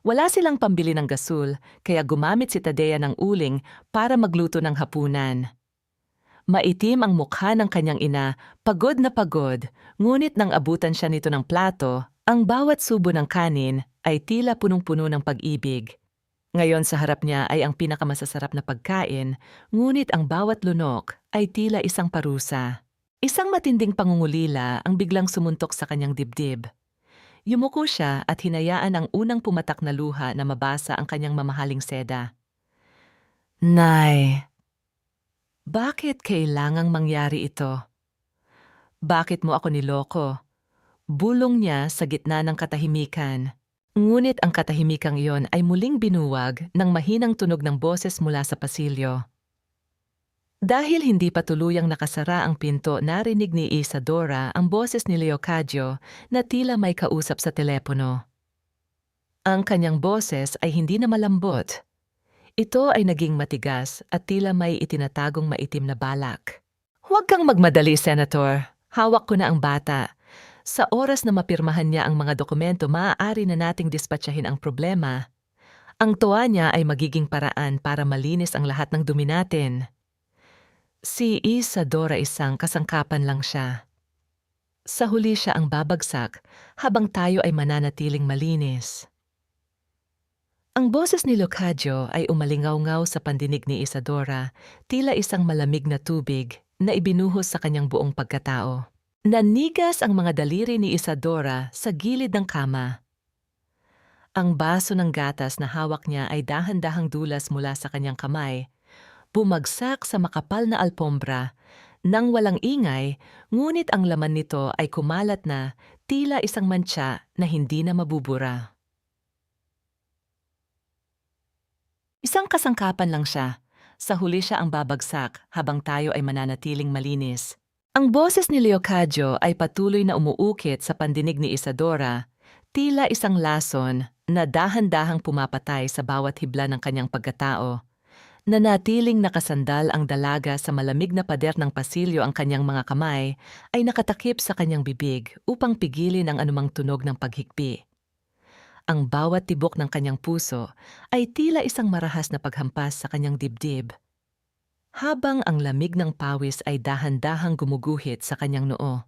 A: Wala silang pambili ng gasul, kaya gumamit si Tadea ng uling para magluto ng hapunan. Maitim ang mukha ng kanyang ina, pagod na pagod, ngunit nang abutan siya nito ng plato, ang bawat subo ng kanin ay tila punong-puno ng pag-ibig. Ngayon sa harap niya ay ang pinakamasasarap na pagkain, ngunit ang bawat lunok ay tila isang parusa. Isang matinding pangungulila ang biglang sumuntok sa kanyang dibdib. Yumuko siya at hinayaan ang unang pumatak na luha na mabasa ang kanyang mamahaling seda. Nay, bakit kailangang mangyari ito? Bakit mo ako niloko? Bulong niya sa gitna ng katahimikan. Ngunit ang katahimikang iyon ay muling binuwag ng mahinang tunog ng boses mula sa pasilyo. Dahil hindi pa tuluyang nakasara ang pinto, narinig ni Isadora ang boses ni Leocadio na tila may kausap sa telepono. Ang kanyang boses ay hindi na malambot. Ito ay naging matigas at tila may itinatagong maitim na balak. Huwag kang magmadali, Senator. Hawak ko na ang bata. Sa oras na mapirmahan niya ang mga dokumento, maaari na nating dispatsahin ang problema. Ang tuwa niya ay magiging paraan para malinis ang lahat ng dumi natin. Si Isadora isang kasangkapan lang siya. Sa huli siya ang babagsak habang tayo ay mananatiling malinis. Ang boses ni Leocadio ay umalingaw-ngaw sa pandinig ni Isadora, tila isang malamig na tubig na ibinuhos sa kanyang buong pagkatao. Nanigas ang mga daliri ni Isadora sa gilid ng kama. Ang baso ng gatas na hawak niya ay dahan-dahang dulas mula sa kanyang kamay, bumagsak sa makapal na alpombra, nang walang ingay, ngunit ang laman nito ay kumalat na tila isang mantsa na hindi na mabubura. Isang kasangkapan lang siya. Sa huli siya ang babagsak habang tayo ay mananatiling malinis. Ang boses ni Leocadio ay patuloy na umuukit sa pandinig ni Isadora, tila isang lason na dahan-dahang pumapatay sa bawat hibla ng kanyang pagkatao. Nanatiling nakasandal ang dalaga sa malamig na pader ng pasilyo, ang kanyang mga kamay ay nakatakip sa kanyang bibig upang pigilin ang anumang tunog ng paghikbi. Ang bawat tibok ng kanyang puso ay tila isang marahas na paghampas sa kanyang dibdib. Habang ang lamig ng pawis ay dahan-dahang gumuguhit sa kanyang noo.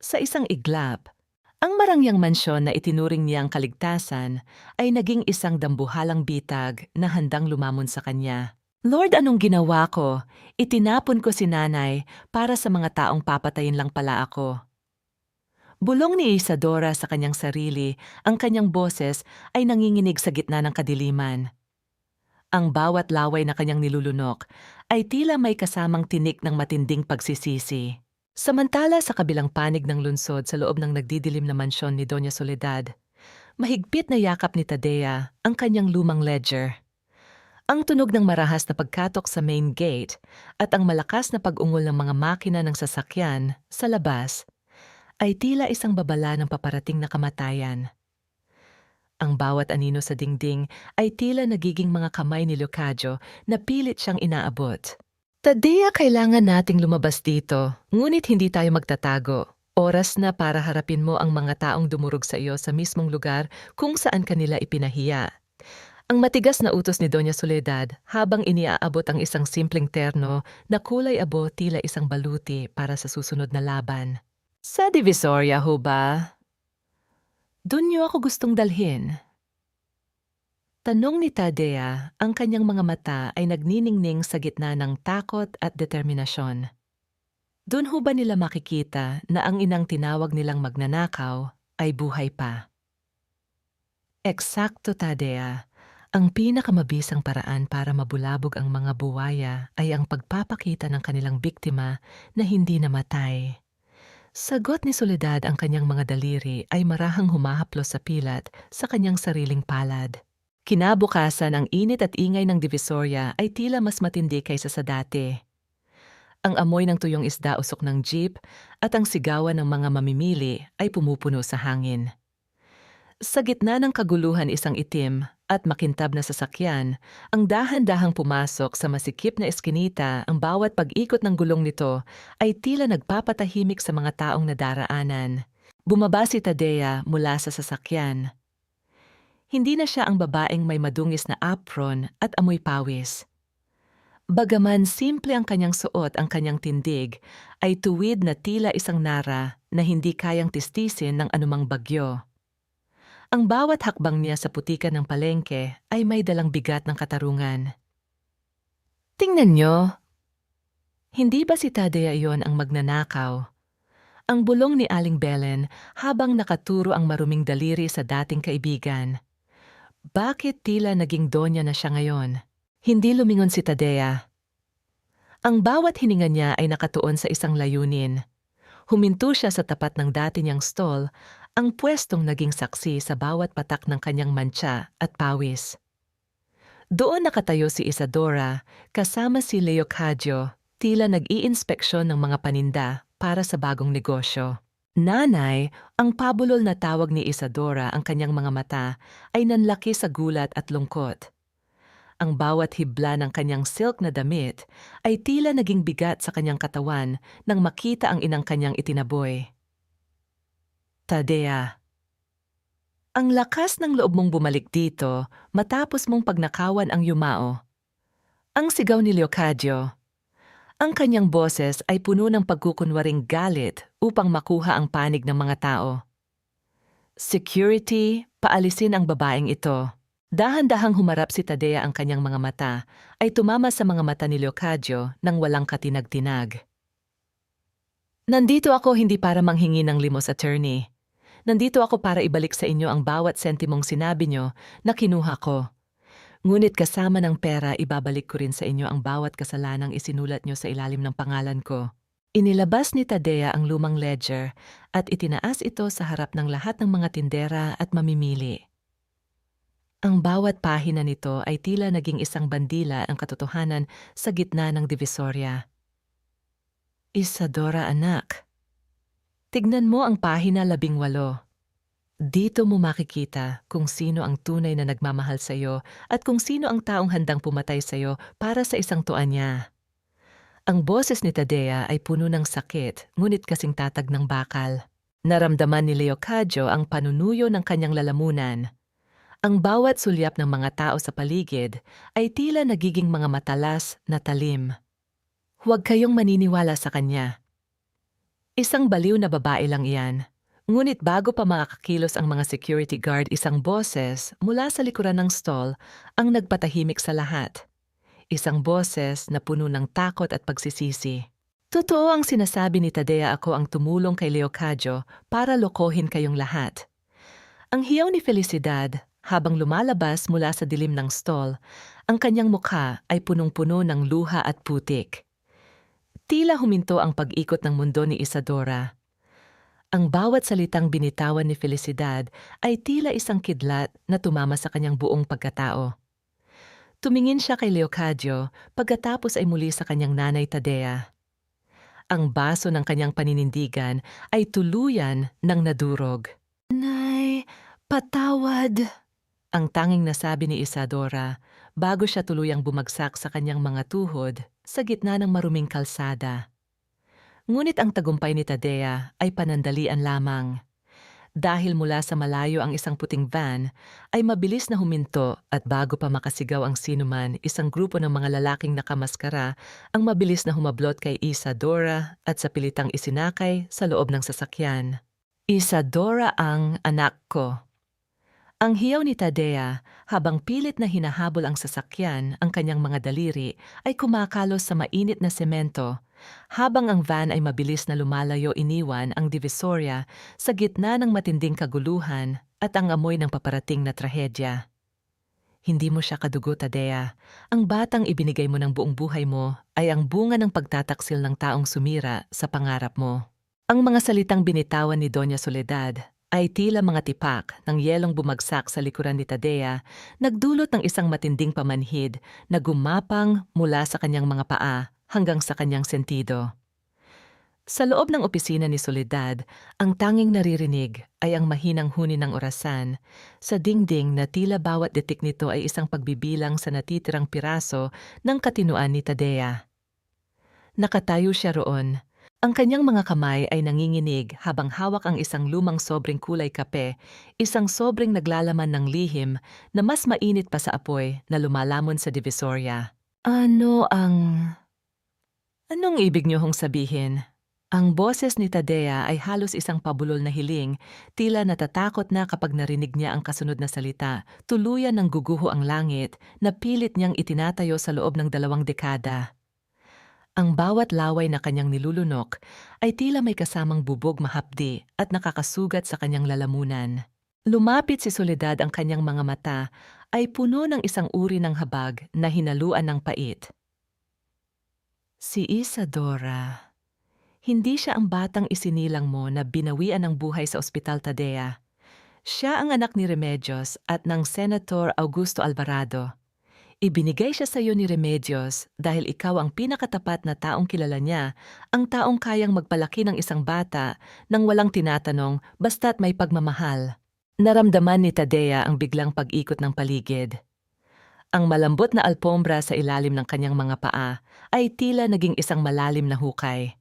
A: Sa isang iglap, ang marangyang mansyon na itinuring niyang kaligtasan ay naging isang dambuhalang bitag na handang lumamon sa kanya. Lord, anong ginawa ko? Itinapon ko si nanay para sa mga taong papatayin lang pala ako. Bulong ni Isadora sa kanyang sarili, ang kanyang boses ay nanginginig sa gitna ng kadiliman. Ang bawat laway na kanyang nilulunok ay tila may kasamang tinik ng matinding pagsisisi. Samantala sa kabilang panig ng lungsod sa loob ng nagdidilim na mansyon ni Doña Soledad, mahigpit na yakap ni Tadea ang kanyang lumang ledger. Ang tunog ng marahas na pagkatok sa main gate at ang malakas na pag-ungol ng mga makina ng sasakyan sa labas ay tila isang babala ng paparating na kamatayan. Ang bawat anino sa dingding ay tila nagiging mga kamay ni Leocadio na pilit siyang inaabot. Tadea, kailangan nating lumabas dito, ngunit hindi tayo magtatago. Oras na para harapin mo ang mga taong dumurog sa iyo sa mismong lugar kung saan kanila ipinahiya. Ang matigas na utos ni Doña Soledad habang iniaabot ang isang simpleng terno na kulay abo, tila isang baluti para sa susunod na laban. Sa Divisoria ho ba? Doon niyo ako gustong dalhin. Tanong ni Tadea, ang kanyang mga mata ay nagniningning sa gitna ng takot at determinasyon. Doon ho ba nila makikita na ang inang tinawag nilang magnanakaw ay buhay pa? Eksakto, Tadea. Ang pinakamabisang paraan para mabulabog ang mga buwaya ay ang pagpapakita ng kanilang biktima na hindi namatay. Sagot ni Soledad ang kanyang mga daliri ay marahang humahaplos sa pilat sa kanyang sariling palad. Kinabukasan ang init at ingay ng Divisoria ay tila mas matindi kaysa sa dati. Ang amoy ng tuyong isda usok ng jeep at ang sigawan ng mga mamimili ay pumupuno sa hangin. Sa gitna ng kaguluhan isang itim at makintab na sasakyan, ang dahan-dahang pumasok sa masikip na eskinita ang bawat pag-ikot ng gulong nito ay tila nagpapatahimik sa mga taong nadaraanan. Bumaba si Tadea mula sa sasakyan. Hindi na siya ang babaeng may madungis na apron at amoy pawis. Bagaman simple ang kanyang suot, ang kanyang tindig ay tuwid na tila isang nara na hindi kayang tistisin ng anumang bagyo. Ang bawat hakbang niya sa putikan ng palengke ay may dalang bigat ng katarungan. Tingnan niyo! Hindi ba si Tadea iyon ang magnanakaw? Ang bulong ni Aling Belen habang nakaturo ang maruming daliri sa dating kaibigan. Bakit tila naging donya na siya ngayon? Hindi lumingon si Tadea. Ang bawat hininga niya ay nakatuon sa isang layunin. Huminto siya sa tapat ng dati niyang stall, ang pwestong naging saksi sa bawat patak ng kanyang mantsa at pawis. Doon nakatayo si Isadora, kasama si Leocadio, tila nag-iinspeksyon ng mga paninda para sa bagong negosyo. Nanay, ang pabulol na tawag ni Isadora, ang kanyang mga mata ay nanlaki sa gulat at lungkot. Ang bawat hibla ng kanyang silk na damit ay tila naging bigat sa kanyang katawan nang makita ang inang kanyang itinaboy. Tadea, ang lakas ng loob mong bumalik dito matapos mong pagnakawan ang yumao. Ang sigaw ni Leocadio. Ang kanyang boses ay puno ng pagkukunwaring galit upang makuha ang panig ng mga tao. Security, paalisin ang babaeng ito. Dahan-dahang humarap si Tadea, ang kanyang mga mata ay tumama sa mga mata ni Leocadio nang walang katinag-tinag. Nandito ako hindi para manghingi ng limos, attorney. Nandito ako para ibalik sa inyo ang bawat sentimong sinabi nyo na kinuha ko. Ngunit kasama ng pera, ibabalik ko rin sa inyo ang bawat kasalanang isinulat nyo sa ilalim ng pangalan ko. Inilabas ni Tadea ang lumang ledger at itinaas ito sa harap ng lahat ng mga tindera at mamimili. Ang bawat pahina nito ay tila naging isang bandila ang katotohanan sa gitna ng Divisoria. Isadora, anak. Tignan mo ang pahina 18. Dito mo makikita kung sino ang tunay na nagmamahal sa iyo at kung sino ang taong handang pumatay sa iyo para sa isang tuan niya. Ang boses ni Tadea ay puno ng sakit, ngunit kasing tatag ng bakal. Naramdaman ni Leocadio ang panunuyo ng kanyang lalamunan. Ang bawat sulyap ng mga tao sa paligid ay tila nagiging mga matalas na talim. Huwag kayong maniniwala sa kanya. Isang baliw na babae lang iyan. Ngunit bago pa makakakilos ang mga security guard, isang boses mula sa likuran ng stall ang nagpatahimik sa lahat. Isang boses na puno ng takot at pagsisisi. Totoo ang sinasabi ni Tadea, ako ang tumulong kay Leocadio para lokohin kayong lahat. Ang hiyaw ni Felicidad habang lumalabas mula sa dilim ng stall, ang kanyang mukha ay punong-puno ng luha at putik. Tila huminto ang pag-ikot ng mundo ni Isadora. Ang bawat salitang binitawan ni Felicidad ay tila isang kidlat na tumama sa kanyang buong pagkatao. Tumingin siya kay Leocadio, pagkatapos ay muli sa kanyang nanay Tadea. Ang baso ng kanyang paninindigan ay tuluyan ng nadurog. Nay, patawad! Ang tanging nasabi ni Isadora bago siya tuluyang bumagsak sa kanyang mga tuhod sa gitna ng maruming kalsada. Ngunit ang tagumpay ni Tadea ay panandalian lamang. Dahil mula sa malayo ang isang puting van, ay mabilis na huminto at bago pa makasigaw ang sinuman, isang grupo ng mga lalaking nakamaskara ang mabilis na humablot kay Isadora at sa pilitang isinakay sa loob ng sasakyan. Isadora, ang anak ko. Ang hiyaw ni Tadea, habang pilit na hinahabol ang sasakyan, ang kanyang mga daliri, ay kumakalos sa mainit na semento, habang ang van ay mabilis na lumalayo iniwan ang Divisoria sa gitna ng matinding kaguluhan at ang amoy ng paparating na trahedya. Hindi mo siya kadugo, Tadea. Ang batang ibinigay mo ng buong buhay mo ay ang bunga ng pagtataksil ng taong sumira sa pangarap mo. Ang mga salitang binitawan ni Doña Soledad ay tila mga tipak ng yelong bumagsak sa likuran ni Tadea, nagdulot ng isang matinding pamanhid na gumapang mula sa kanyang mga paa hanggang sa kanyang sentido. Sa loob ng opisina ni Soledad, ang tanging naririnig ay ang mahinang huni ng orasan sa dingding na tila bawat detik nito ay isang pagbibilang sa natitirang piraso ng katinuan ni Tadea. Nakatayo siya roon. Ang kanyang mga kamay ay nanginginig habang hawak ang isang lumang sobreng kulay kape, isang sobreng naglalaman ng lihim na mas mainit pa sa apoy na lumalamon sa Divisoria. Anong ibig niyo hong sabihin? Ang boses ni Tadea ay halos isang pabulol na hiling, tila natatakot na kapag narinig niya ang kasunod na salita, tuluyan ng guguho ang langit na pilit niyang itinatayo sa loob ng 2 dekada. Ang bawat laway na kanyang nilulunok ay tila may kasamang bubog mahapdi at nakakasugat sa kanyang lalamunan. Lumapit si Soledad, ang kanyang mga mata ay puno ng isang uri ng habag na hinaluan ng pait. Si Isadora. Hindi siya ang batang isinilang mo na binawian ng buhay sa Ospital Tadea. Siya ang anak ni Remedios at ng Senator Augusto Alvarado. Ibinigay siya sa iyo ni Remedios dahil ikaw ang pinakatapat na taong kilala niya, ang taong kayang magpalaki ng isang bata nang walang tinatanong basta't may pagmamahal. Naramdaman ni Tadea ang biglang pag-ikot ng paligid. Ang malambot na alpombra sa ilalim ng kanyang mga paa ay tila naging isang malalim na hukay.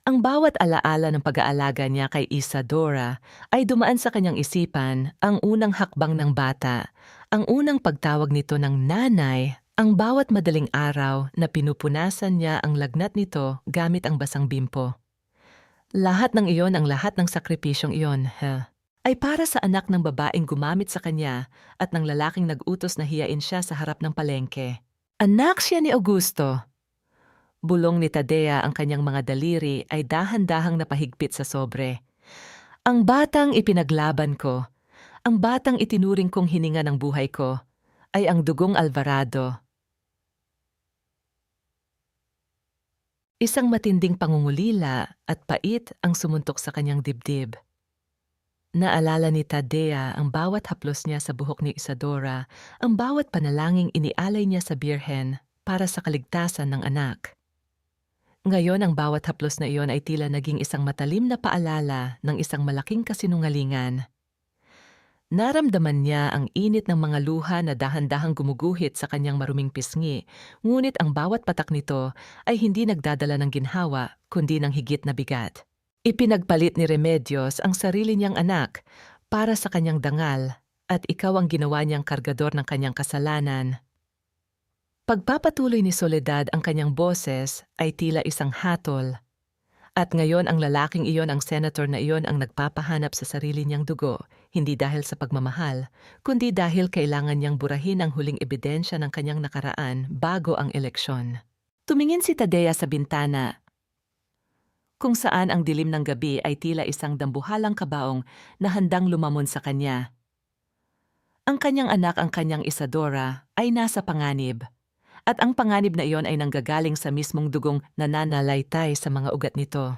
A: Ang bawat alaala ng pag-aalaga niya kay Isadora ay dumaan sa kanyang isipan, ang unang hakbang ng bata, ang unang pagtawag nito ng nanay, ang bawat madaling araw na pinupunasan niya ang lagnat nito gamit ang basang bimpo. Lahat ng iyon, ang lahat ng sakripisyong iyon, ay para sa anak ng babaeng gumamit sa kanya at ng lalaking nag-utos na hiyain siya sa harap ng palengke. Anak siya ni Augusto. Bulong ni Tadea, ang kanyang mga daliri ay dahan-dahang napahigpit sa sobre. Ang batang ipinaglaban ko, ang batang itinuring kong hininga ng buhay ko, ay ang dugong Alvarado. Isang matinding pangungulila at pait ang sumuntok sa kanyang dibdib. Naalala ni Tadea ang bawat haplos niya sa buhok ni Isadora, ang bawat panalangin inialay niya sa Birhen para sa kaligtasan ng anak. Ngayon, ang bawat haplos na iyon ay tila naging isang matalim na paalala ng isang malaking kasinungalingan. Naramdaman niya ang init ng mga luha na dahan-dahang gumuguhit sa kanyang maruming pisngi, ngunit ang bawat patak nito ay hindi nagdadala ng ginhawa, kundi ng higit na bigat. Ipinagpalit ni Remedios ang sarili niyang anak para sa kanyang dangal, at ikaw ang ginawa niyang kargador ng kanyang kasalanan. Pagpapatuloy ni Soledad, ang kanyang boses ay tila isang hatol. At ngayon ang lalaking iyon, ang senator na iyon, ang nagpapahanap sa sarili niyang dugo, hindi dahil sa pagmamahal, kundi dahil kailangan niyang burahin ang huling ebidensya ng kanyang nakaraan bago ang eleksyon. Tumingin si Tadea sa bintana, kung saan ang dilim ng gabi ay tila isang dambuhalang kabaong na handang lumamon sa kanya. Ang kanyang anak, ang kanyang Isadora, ay nasa panganib. At ang panganib na iyon ay nanggagaling sa mismong dugong nananalaytay sa mga ugat nito.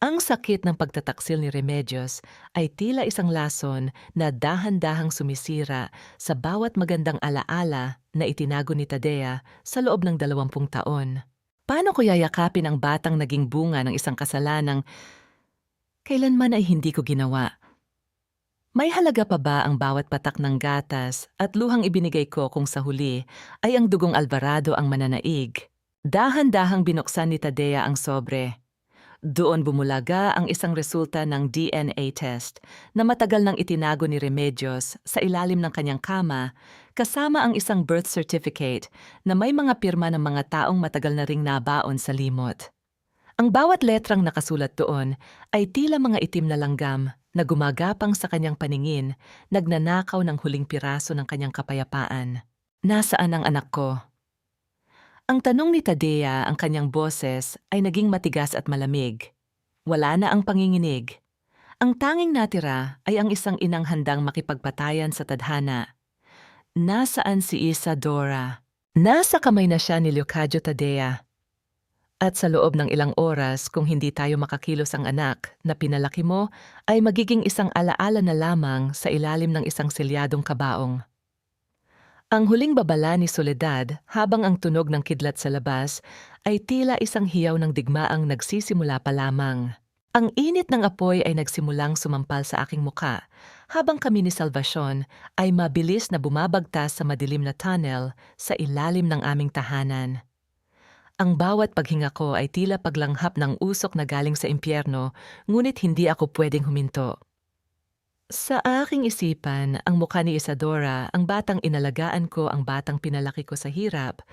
A: Ang sakit ng pagtataksil ni Remedios ay tila isang lason na dahan-dahang sumisira sa bawat magandang alaala na itinago ni Tadea sa loob ng 20 taon. Paano ko yayakapin ang batang naging bunga ng isang kasalanang kailanman ay hindi ko ginawa? May halaga pa ba ang bawat patak ng gatas at luhang ibinigay ko kung sa huli ay ang dugong Alvarado ang mananaig? Dahan-dahang binuksan ni Tadea ang sobre. Doon bumulaga ang isang resulta ng DNA test na matagal nang itinago ni Remedios sa ilalim ng kanyang kama, kasama ang isang birth certificate na may mga pirma ng mga taong matagal na ring nabaon sa limot. Ang bawat letrang nakasulat doon ay tila mga itim na langgam na gumagapang sa kanyang paningin, nagnanakaw ng huling piraso ng kanyang kapayapaan. Nasaan ang anak ko? Ang tanong ni Tadea, ang kanyang boses, ay naging matigas at malamig. Wala na ang panginginig. Ang tanging natira ay ang isang inang handang makipagpatayan sa tadhana. Nasaan si Isadora? Nasa kamay na siya ni Leocadio Tadea. At sa loob ng ilang oras, kung hindi tayo makakilos ang anak na pinalaki mo, ay magiging isang alaala na lamang sa ilalim ng isang selyadong kabaong. Ang huling babala ni Soledad habang ang tunog ng kidlat sa labas ay tila isang hiyaw ng digmaang nagsisimula pa lamang. Ang init ng apoy ay nagsimulang sumampal sa aking muka, habang kami ni Salvacion ay mabilis na bumabagtas sa madilim na tunnel sa ilalim ng aming tahanan. Ang bawat paghinga ko ay tila paglanghap ng usok na galing sa impyerno, ngunit hindi ako pwedeng huminto. Sa aking isipan, ang mukha ni Isadora, ang batang inalagaan ko, ang batang pinalaki ko sa hirap,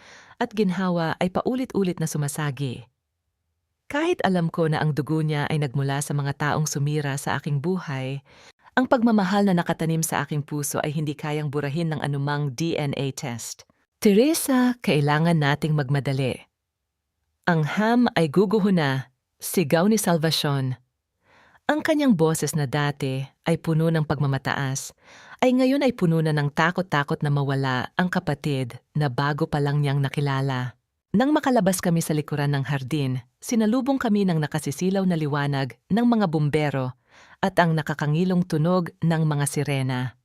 A: at ginhawa ay paulit-ulit na sumasagi. Kahit alam ko na ang dugo niya ay nagmula sa mga taong sumira sa aking buhay, ang pagmamahal na nakatanim sa aking puso ay hindi kayang burahin ng anumang DNA test. Teresa, kailangan nating magmadali. Ang ham ay guguho na, sigaw ni Salvacion. Ang kanyang boses na dati ay puno ng pagmamataas, ay ngayon ay puno na ng takot-takot na mawala ang kapatid na bago pa lang niyang nakilala. Nang makalabas kami sa likuran ng hardin, sinalubong kami ng nakasisilaw na liwanag ng mga bumbero at ang nakakangilong tunog ng mga sirena.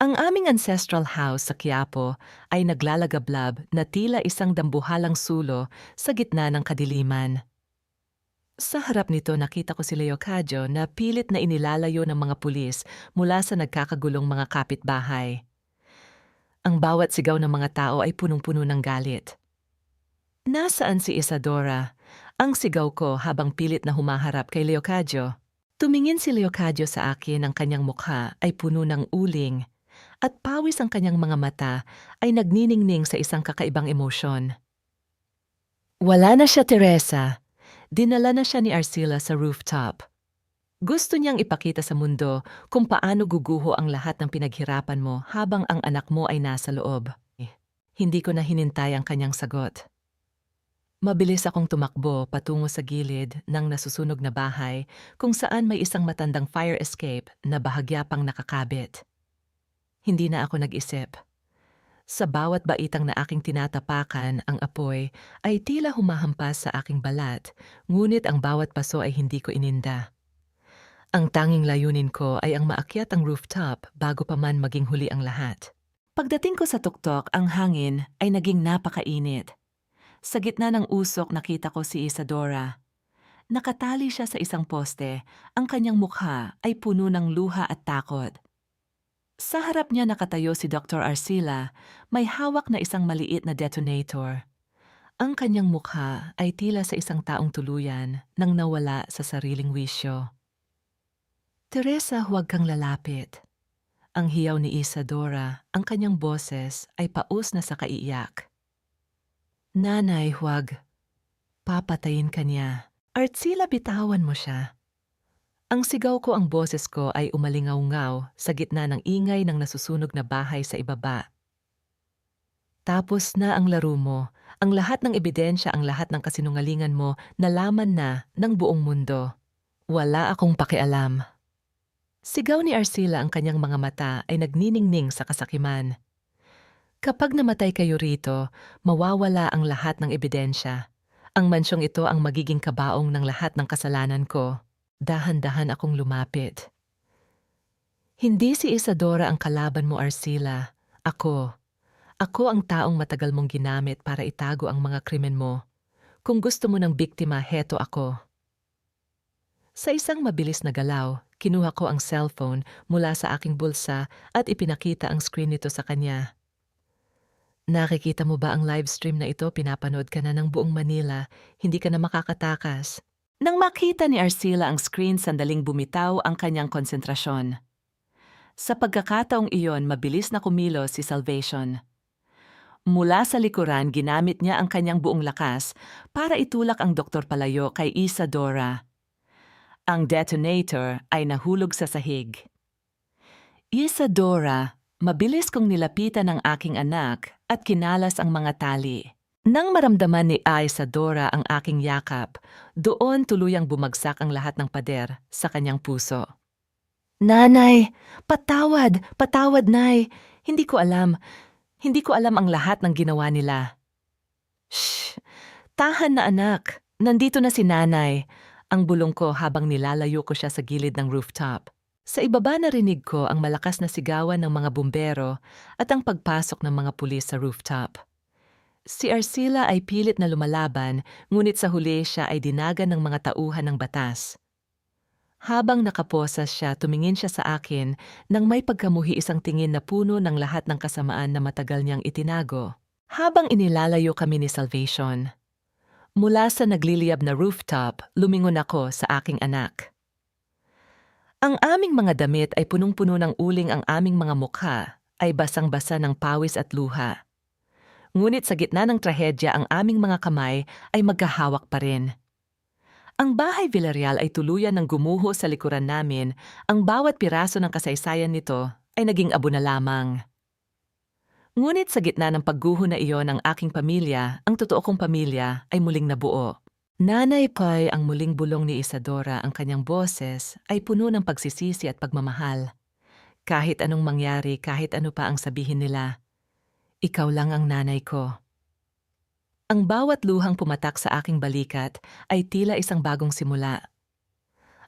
A: Ang aming ancestral house sa Quiapo ay naglalagablab na tila isang dambuhalang sulo sa gitna ng kadiliman. Sa harap nito nakita ko si Leocadio na pilit na inilalayo ng mga pulis mula sa nagkakagulong mga kapitbahay. Ang bawat sigaw ng mga tao ay punong-puno ng galit. Nasaan si Isadora? Ang sigaw ko habang pilit na humaharap kay Leocadio. Tumingin si Leocadio sa akin, ang kanyang mukha ay puno ng uling at pawis, ang kanyang mga mata ay nagniningning sa isang kakaibang emosyon. Wala na siya, Teresa. Dinala na siya ni Arcila sa rooftop. Gusto niyang ipakita sa mundo kung paano guguho ang lahat ng pinaghirapan mo habang ang anak mo ay nasa loob. Hindi ko na hinintay ang kanyang sagot. Mabilis akong tumakbo patungo sa gilid ng nasusunog na bahay kung saan may isang matandang fire escape na bahagya pang nakakabit. Hindi na ako nag-isip. Sa bawat baitang na aking tinatapakan, ang apoy ay tila humahampas sa aking balat, ngunit ang bawat paso ay hindi ko ininda. Ang tanging layunin ko ay ang maakyat ang rooftop bago pa man maging huli ang lahat. Pagdating ko sa tuktok, ang hangin ay naging napakainit. Sa gitna ng usok nakita ko si Isadora. Nakatali siya sa isang poste, ang kanyang mukha ay puno ng luha at takot. Sa harap niya nakatayo si Dr. Arcila, may hawak na isang maliit na detonator. Ang kanyang mukha ay tila sa isang taong tuluyan nang nawala sa sariling wisyo. Teresa, huwag kang lalapit. Ang hiyaw ni Isadora, ang kanyang boses ay paus na sa kaiiyak. Nanay, huwag. Papatayin ka niya. Arcila, bitawan mo siya. Ang sigaw ko, ang boses ko ay umalingaw-ngaw sa gitna ng ingay ng nasusunog na bahay sa ibaba. Tapos na ang laro mo, ang lahat ng ebidensya, ang lahat ng kasinungalingan mo, nalaman na ng buong mundo. Wala akong pakialam. Sigaw ni Arcila, ang kanyang mga mata ay nagniningning sa kasakiman. Kapag namatay kayo rito, mawawala ang lahat ng ebidensya. Ang mansyong ito ang magiging kabaong ng lahat ng kasalanan ko. Dahan-dahan akong lumapit. Hindi si Isadora ang kalaban mo, Arcila. Ako. Ako ang taong matagal mong ginamit para itago ang mga krimen mo. Kung gusto mo ng biktima, heto ako. Sa isang mabilis na galaw, kinuha ko ang cellphone mula sa aking bulsa at ipinakita ang screen nito sa kanya. Nakikita mo ba ang live stream na ito? Pinapanood ka na ng buong Manila. Hindi ka na makakatakas. Nang makita ni Arcila ang screen, sandaling bumitaw ang kanyang konsentrasyon. Sa pagkakataong iyon, mabilis na kumilos si Salvation. Mula sa likuran, ginamit niya ang kanyang buong lakas para itulak ang doktor palayo kay Isadora. Ang detonator ay nahulog sa sahig. Isadora, mabilis kong nilapitan ang aking anak at kinalas ang mga tali. Nang maramdaman ni Isadora ang aking yakap, doon tuluyang bumagsak ang lahat ng pader sa kanyang puso. Nanay, patawad, patawad, Nay. Hindi ko alam ang lahat ng ginawa nila. Shh! Tahan na anak, nandito na si nanay. Ang bulong ko habang nilalayo ko siya sa gilid ng rooftop. Sa ibaba narinig ko ang malakas na sigawan ng mga bumbero at ang pagpasok ng mga pulis sa rooftop. Si Arcila ay pilit na lumalaban, ngunit sa huli siya ay dinagan ng mga tauhan ng batas. Habang nakaposas siya, tumingin siya sa akin nang may pagkamuhi isang tingin na puno ng lahat ng kasamaan na matagal niyang itinago. Habang inilalayo kami ni Salvation, mula sa nagliliyab na rooftop, lumingon ako sa aking anak. Ang aming mga damit ay punong-puno ng uling, ang aming mga mukha ay basang-basa ng pawis at luha. Ngunit sa gitna ng trahedya, ang aming mga kamay ay magkahawak pa rin. Ang bahay Villarreal ay tuluyan ng gumuho sa likuran namin. Ang bawat piraso ng kasaysayan nito ay naging abo na lamang. Ngunit sa gitna ng pagguho na iyon ng aking pamilya, ang totoo kong pamilya ay muling nabuo. Nanay Pai ang muling bulong ni Isadora, ang kanyang boses ay puno ng pagsisisi at pagmamahal. Kahit anong mangyari, kahit ano pa ang sabihin nila, ikaw lang ang nanay ko. Ang bawat luhang pumatak sa aking balikat ay tila isang bagong simula.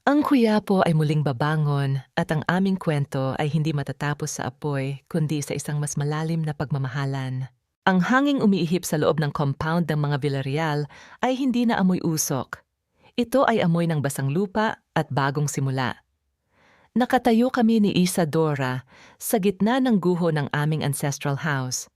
A: Ang kuyapo ay muling babangon at ang aming kwento ay hindi matatapos sa apoy kundi sa isang mas malalim na pagmamahalan. Ang hanging umiihip sa loob ng compound ng mga Villarreal ay hindi na amoy usok. Ito ay amoy ng basang lupa at bagong simula. Nakatayo kami ni Isadora sa gitna ng guho ng aming ancestral house.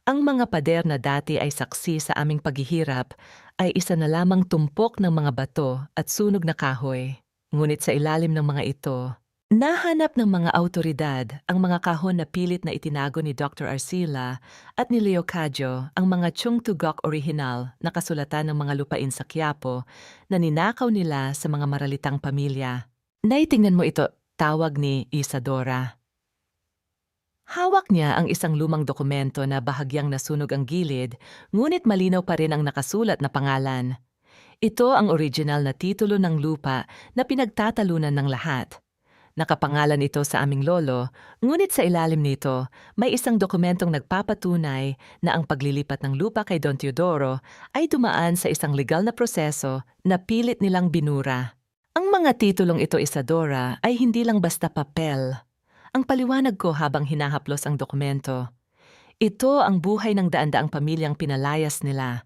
A: Ang mga pader na dati ay saksi sa aming paghihirap ay isa na lamang tumpok ng mga bato at sunog na kahoy. Ngunit sa ilalim ng mga ito, nahanap ng mga awtoridad ang mga kahon na pilit na itinago ni Dr. Arcila at ni Leocadio, ang mga Chung Tugok orihinal na kasulatan ng mga lupain sa Quiapo na ninakaw nila sa mga maralitang pamilya. Naitingnan mo ito, tawag ni Isadora. Hawak niya ang isang lumang dokumento na bahagyang nasunog ang gilid, ngunit malinaw pa rin ang nakasulat na pangalan. Ito ang original na titulo ng lupa na pinagtatalunan ng lahat. Nakapangalan ito sa aming lolo, ngunit sa ilalim nito, may isang dokumentong nagpapatunay na ang paglilipat ng lupa kay Don Teodoro ay dumaan sa isang legal na proseso na pilit nilang binura. Ang mga titulong ito, Isadora, ay hindi lang basta papel. Ang paliwanag ko habang hinahaplos ang dokumento. Ito ang buhay ng daan-daang pamilyang pinalayas nila.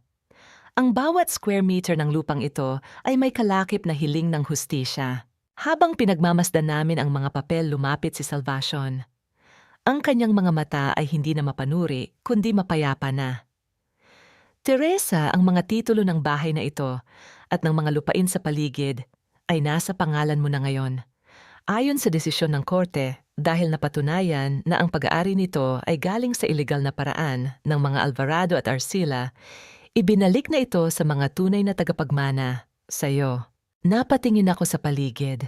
A: Ang bawat square meter ng lupang ito ay may kalakip na hiling ng hustisya. Habang pinagmamasdan namin ang mga papel, lumapit si Salvation. Ang kanyang mga mata ay hindi na mapanuri, kundi mapayapa na. Teresa, ang mga titulo ng bahay na ito at ng mga lupain sa paligid ay nasa pangalan mo na ngayon. Ayon sa desisyon ng korte, dahil napatunayan na ang pag-aari nito ay galing sa ilegal na paraan ng mga Alvarado at Arcila, ibinalik na ito sa mga tunay na tagapagmana, sa'yo. Napatingin ako sa paligid.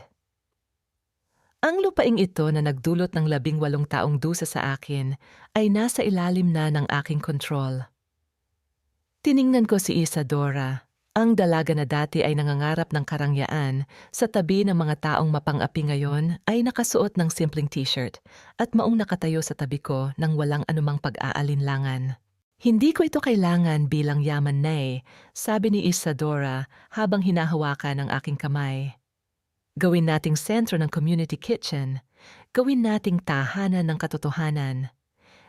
A: Ang lupaing ito na nagdulot ng 18 taong dusa sa akin ay nasa ilalim na ng aking kontrol. Tiningnan ko si Isadora, ang dalaga na dati ay nangangarap ng karangyaan, sa tabi ng mga taong mapang-api ngayon ay nakasuot ng simpleng t-shirt at maong nakatayo sa tabi ko nang walang anumang pag-aalinlangan. Hindi ko ito kailangan bilang yaman na sabi ni Isadora habang hinahawakan ang aking kamay. Gawin nating sentro ng community kitchen. Gawin nating tahanan ng katotohanan.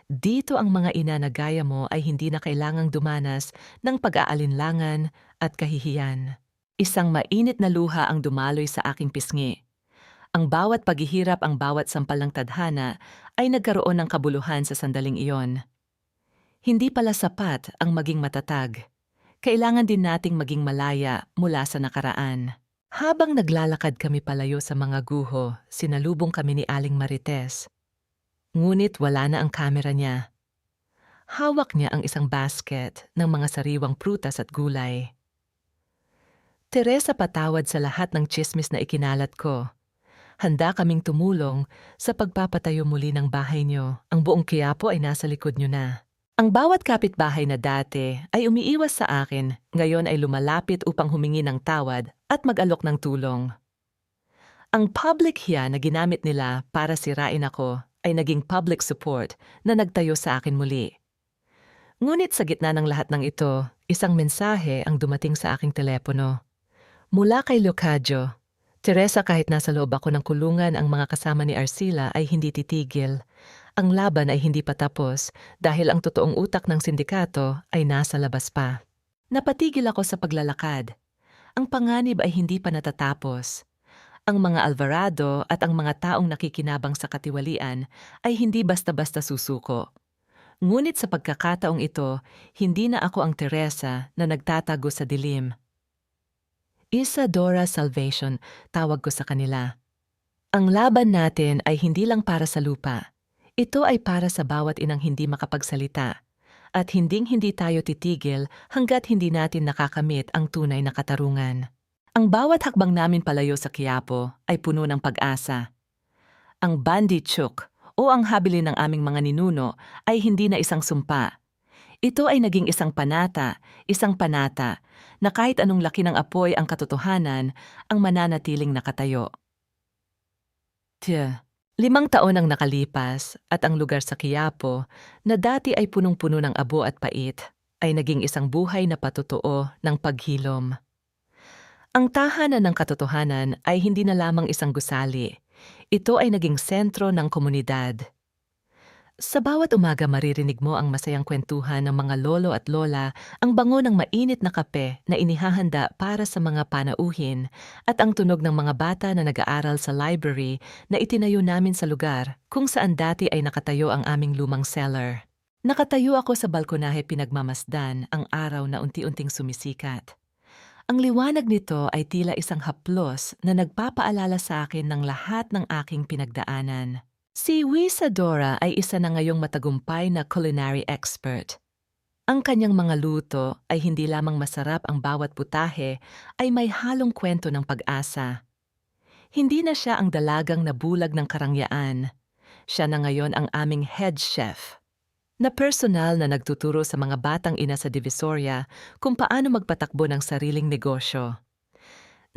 A: Dito ang mga ina na gaya mo ay hindi na kailangang dumanas ng pag-aalinlangan at kahihiyan. Isang mainit na luha ang dumaloy sa aking pisngi. Ang bawat paghihirap, ang bawat sampal ng tadhana ay nagkaroon ng kabuluhan sa sandaling iyon. Hindi pala sapat ang maging matatag. Kailangan din nating maging malaya mula sa nakaraan. Habang naglalakad kami palayo sa mga guho, sinalubong kami ni Aling Marites. Ngunit wala na ang kamera niya. Hawak niya ang isang basket ng mga sariwang prutas at gulay. Teresa, patawad sa lahat ng tsismis na ikinalat ko. Handa kaming tumulong sa pagpapatayo muli ng bahay niyo. Ang buong Quiapo ay nasa likod niyo na. Ang bawat kapitbahay na dati ay umiiwas sa akin, ngayon ay lumalapit upang humingi ng tawad at mag-alok ng tulong. Ang public hiya na ginamit nila para sirain ako ay naging public support na nagtayo sa akin muli. Ngunit sa gitna ng lahat ng ito, isang mensahe ang dumating sa aking telepono. Mula kay Leocadio, Teresa, kahit nasa loob ako ng kulungan, ang mga kasama ni Arcila ay hindi titigil. Ang laban ay hindi pa tapos dahil ang totoong utak ng sindikato ay nasa labas pa. Napatigil ako sa paglalakad. Ang panganib ay hindi pa natatapos. Ang mga Alvarado at ang mga taong nakikinabang sa katiwalian ay hindi basta-basta susuko. Ngunit sa pagkakataong ito, hindi na ako ang Teresa na nagtatago sa dilim. Isadora Salvation, tawag ko sa kanila. Ang laban natin ay hindi lang para sa lupa. Ito ay para sa bawat inang hindi makapagsalita. At hinding-hindi tayo titigil hanggat hindi natin nakakamit ang tunay na katarungan. Ang bawat hakbang namin palayo sa Quiapo ay puno ng pag-asa. Ang Bandichuk o ang habilin ng aming mga ninuno ay hindi na isang sumpa. Ito ay naging isang panata na kahit anong laki ng apoy ang katotohanan, ang mananatiling nakatayo. 5 taon ang nakalipas at ang lugar sa Quiapo na dati ay punong-puno ng abo at pait ay naging isang buhay na patotoo ng paghilom. Ang tahanan ng katotohanan ay hindi na lamang isang gusali. Ito ay naging sentro ng komunidad. Sa bawat umaga maririnig mo ang masayang kwentuhan ng mga lolo at lola, ang bango ng mainit na kape na inihahanda para sa mga panauhin, at ang tunog ng mga bata na nag-aaral sa library na itinayo namin sa lugar kung saan dati ay nakatayo ang aming lumang cellar. Nakatayo ako sa balkonahe pinagmamasdan ang araw na unti-unting sumisikat. Ang liwanag nito ay tila isang haplos na nagpapaalala sa akin ng lahat ng aking pinagdaanan. Si Isadora ay isa na ngayong matagumpay na culinary expert. Ang kanyang mga luto ay hindi lamang masarap, ang bawat putahe ay may halong kwento ng pag-asa. Hindi na siya ang dalagang nabulag ng karangyaan. Siya na ngayon ang aming head chef, na personal na nagtuturo sa mga batang ina sa Divisoria kung paano magpatakbo ng sariling negosyo.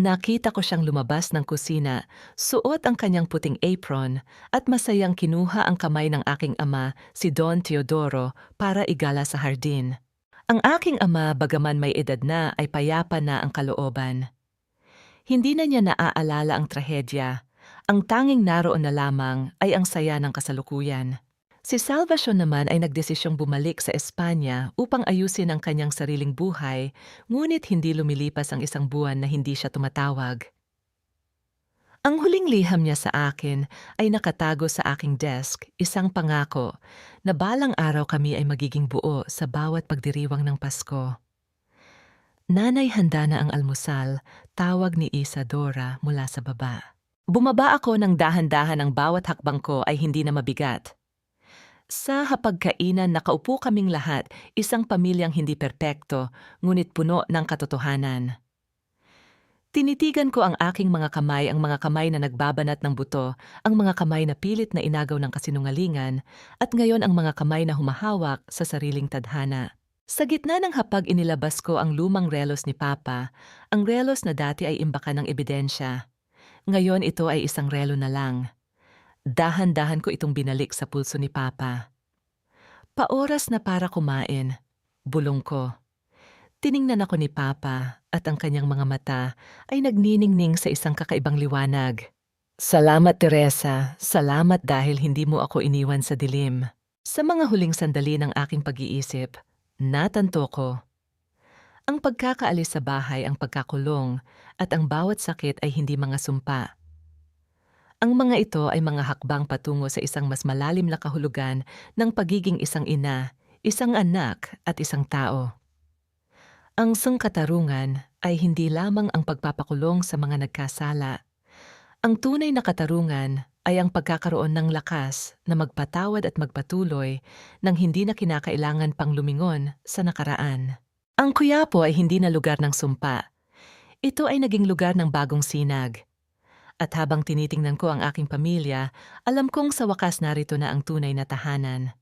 A: Nakita ko siyang lumabas ng kusina, suot ang kanyang puting apron at masayang kinuha ang kamay ng aking ama, si Don Teodoro, para igala sa hardin. Ang aking ama, bagaman may edad na, ay payapa na ang kalooban. Hindi na niya naaalala ang trahedya. Ang tanging naroon na lamang ay ang saya ng kasalukuyan. Si Salvacion naman ay nagdesisyong bumalik sa Espanya upang ayusin ang kanyang sariling buhay, ngunit hindi lumilipas ang isang buwan na hindi siya tumatawag. Ang huling liham niya sa akin ay nakatago sa aking desk, isang pangako na balang araw kami ay magiging buo sa bawat pagdiriwang ng Pasko. Nanay, handa na ang almusal, tawag ni Isadora mula sa baba. Bumaba ako ng dahan-dahan, ang bawat hakbang ko ay hindi na mabigat. Sa hapagkainan nakaupo kaming lahat, isang pamilyang hindi perpekto, ngunit puno ng katotohanan. Tinitigan ko ang aking mga kamay, ang mga kamay na nagbabanat ng buto, ang mga kamay na pilit na inagaw ng kasinungalingan, at ngayon ang mga kamay na humahawak sa sariling tadhana. Sa gitna ng hapag inilabas ko ang lumang relos ni Papa, ang relos na dati ay imbakan ng ebidensya. Ngayon ito ay isang relo na lang. Dahan-dahan ko itong binalik sa pulso ni Papa. Paoras na para kumain, bulong ko. Tiningnan ako ni Papa at ang kanyang mga mata ay nagniningning sa isang kakaibang liwanag. Salamat, Teresa. Salamat dahil hindi mo ako iniwan sa dilim. Sa mga huling sandali ng aking pag-iisip, natanto ko. Ang pagkakaalis sa bahay, ang pagkakulong, at ang bawat sakit ay hindi mga sumpa. Ang mga ito ay mga hakbang patungo sa isang mas malalim na kahulugan ng pagiging isang ina, isang anak at isang tao. Ang sangkatarungan ay hindi lamang ang pagpapakulong sa mga nagkasala. Ang tunay na katarungan ay ang pagkakaroon ng lakas na magpatawad at magpatuloy nang hindi na kinakailangan pang lumingon sa nakaraan. Ang Quiapo ay hindi na lugar ng sumpa. Ito ay naging lugar ng bagong sinag. At habang tinitingnan ko ang aking pamilya, alam kong sa wakas narito na ang tunay na tahanan.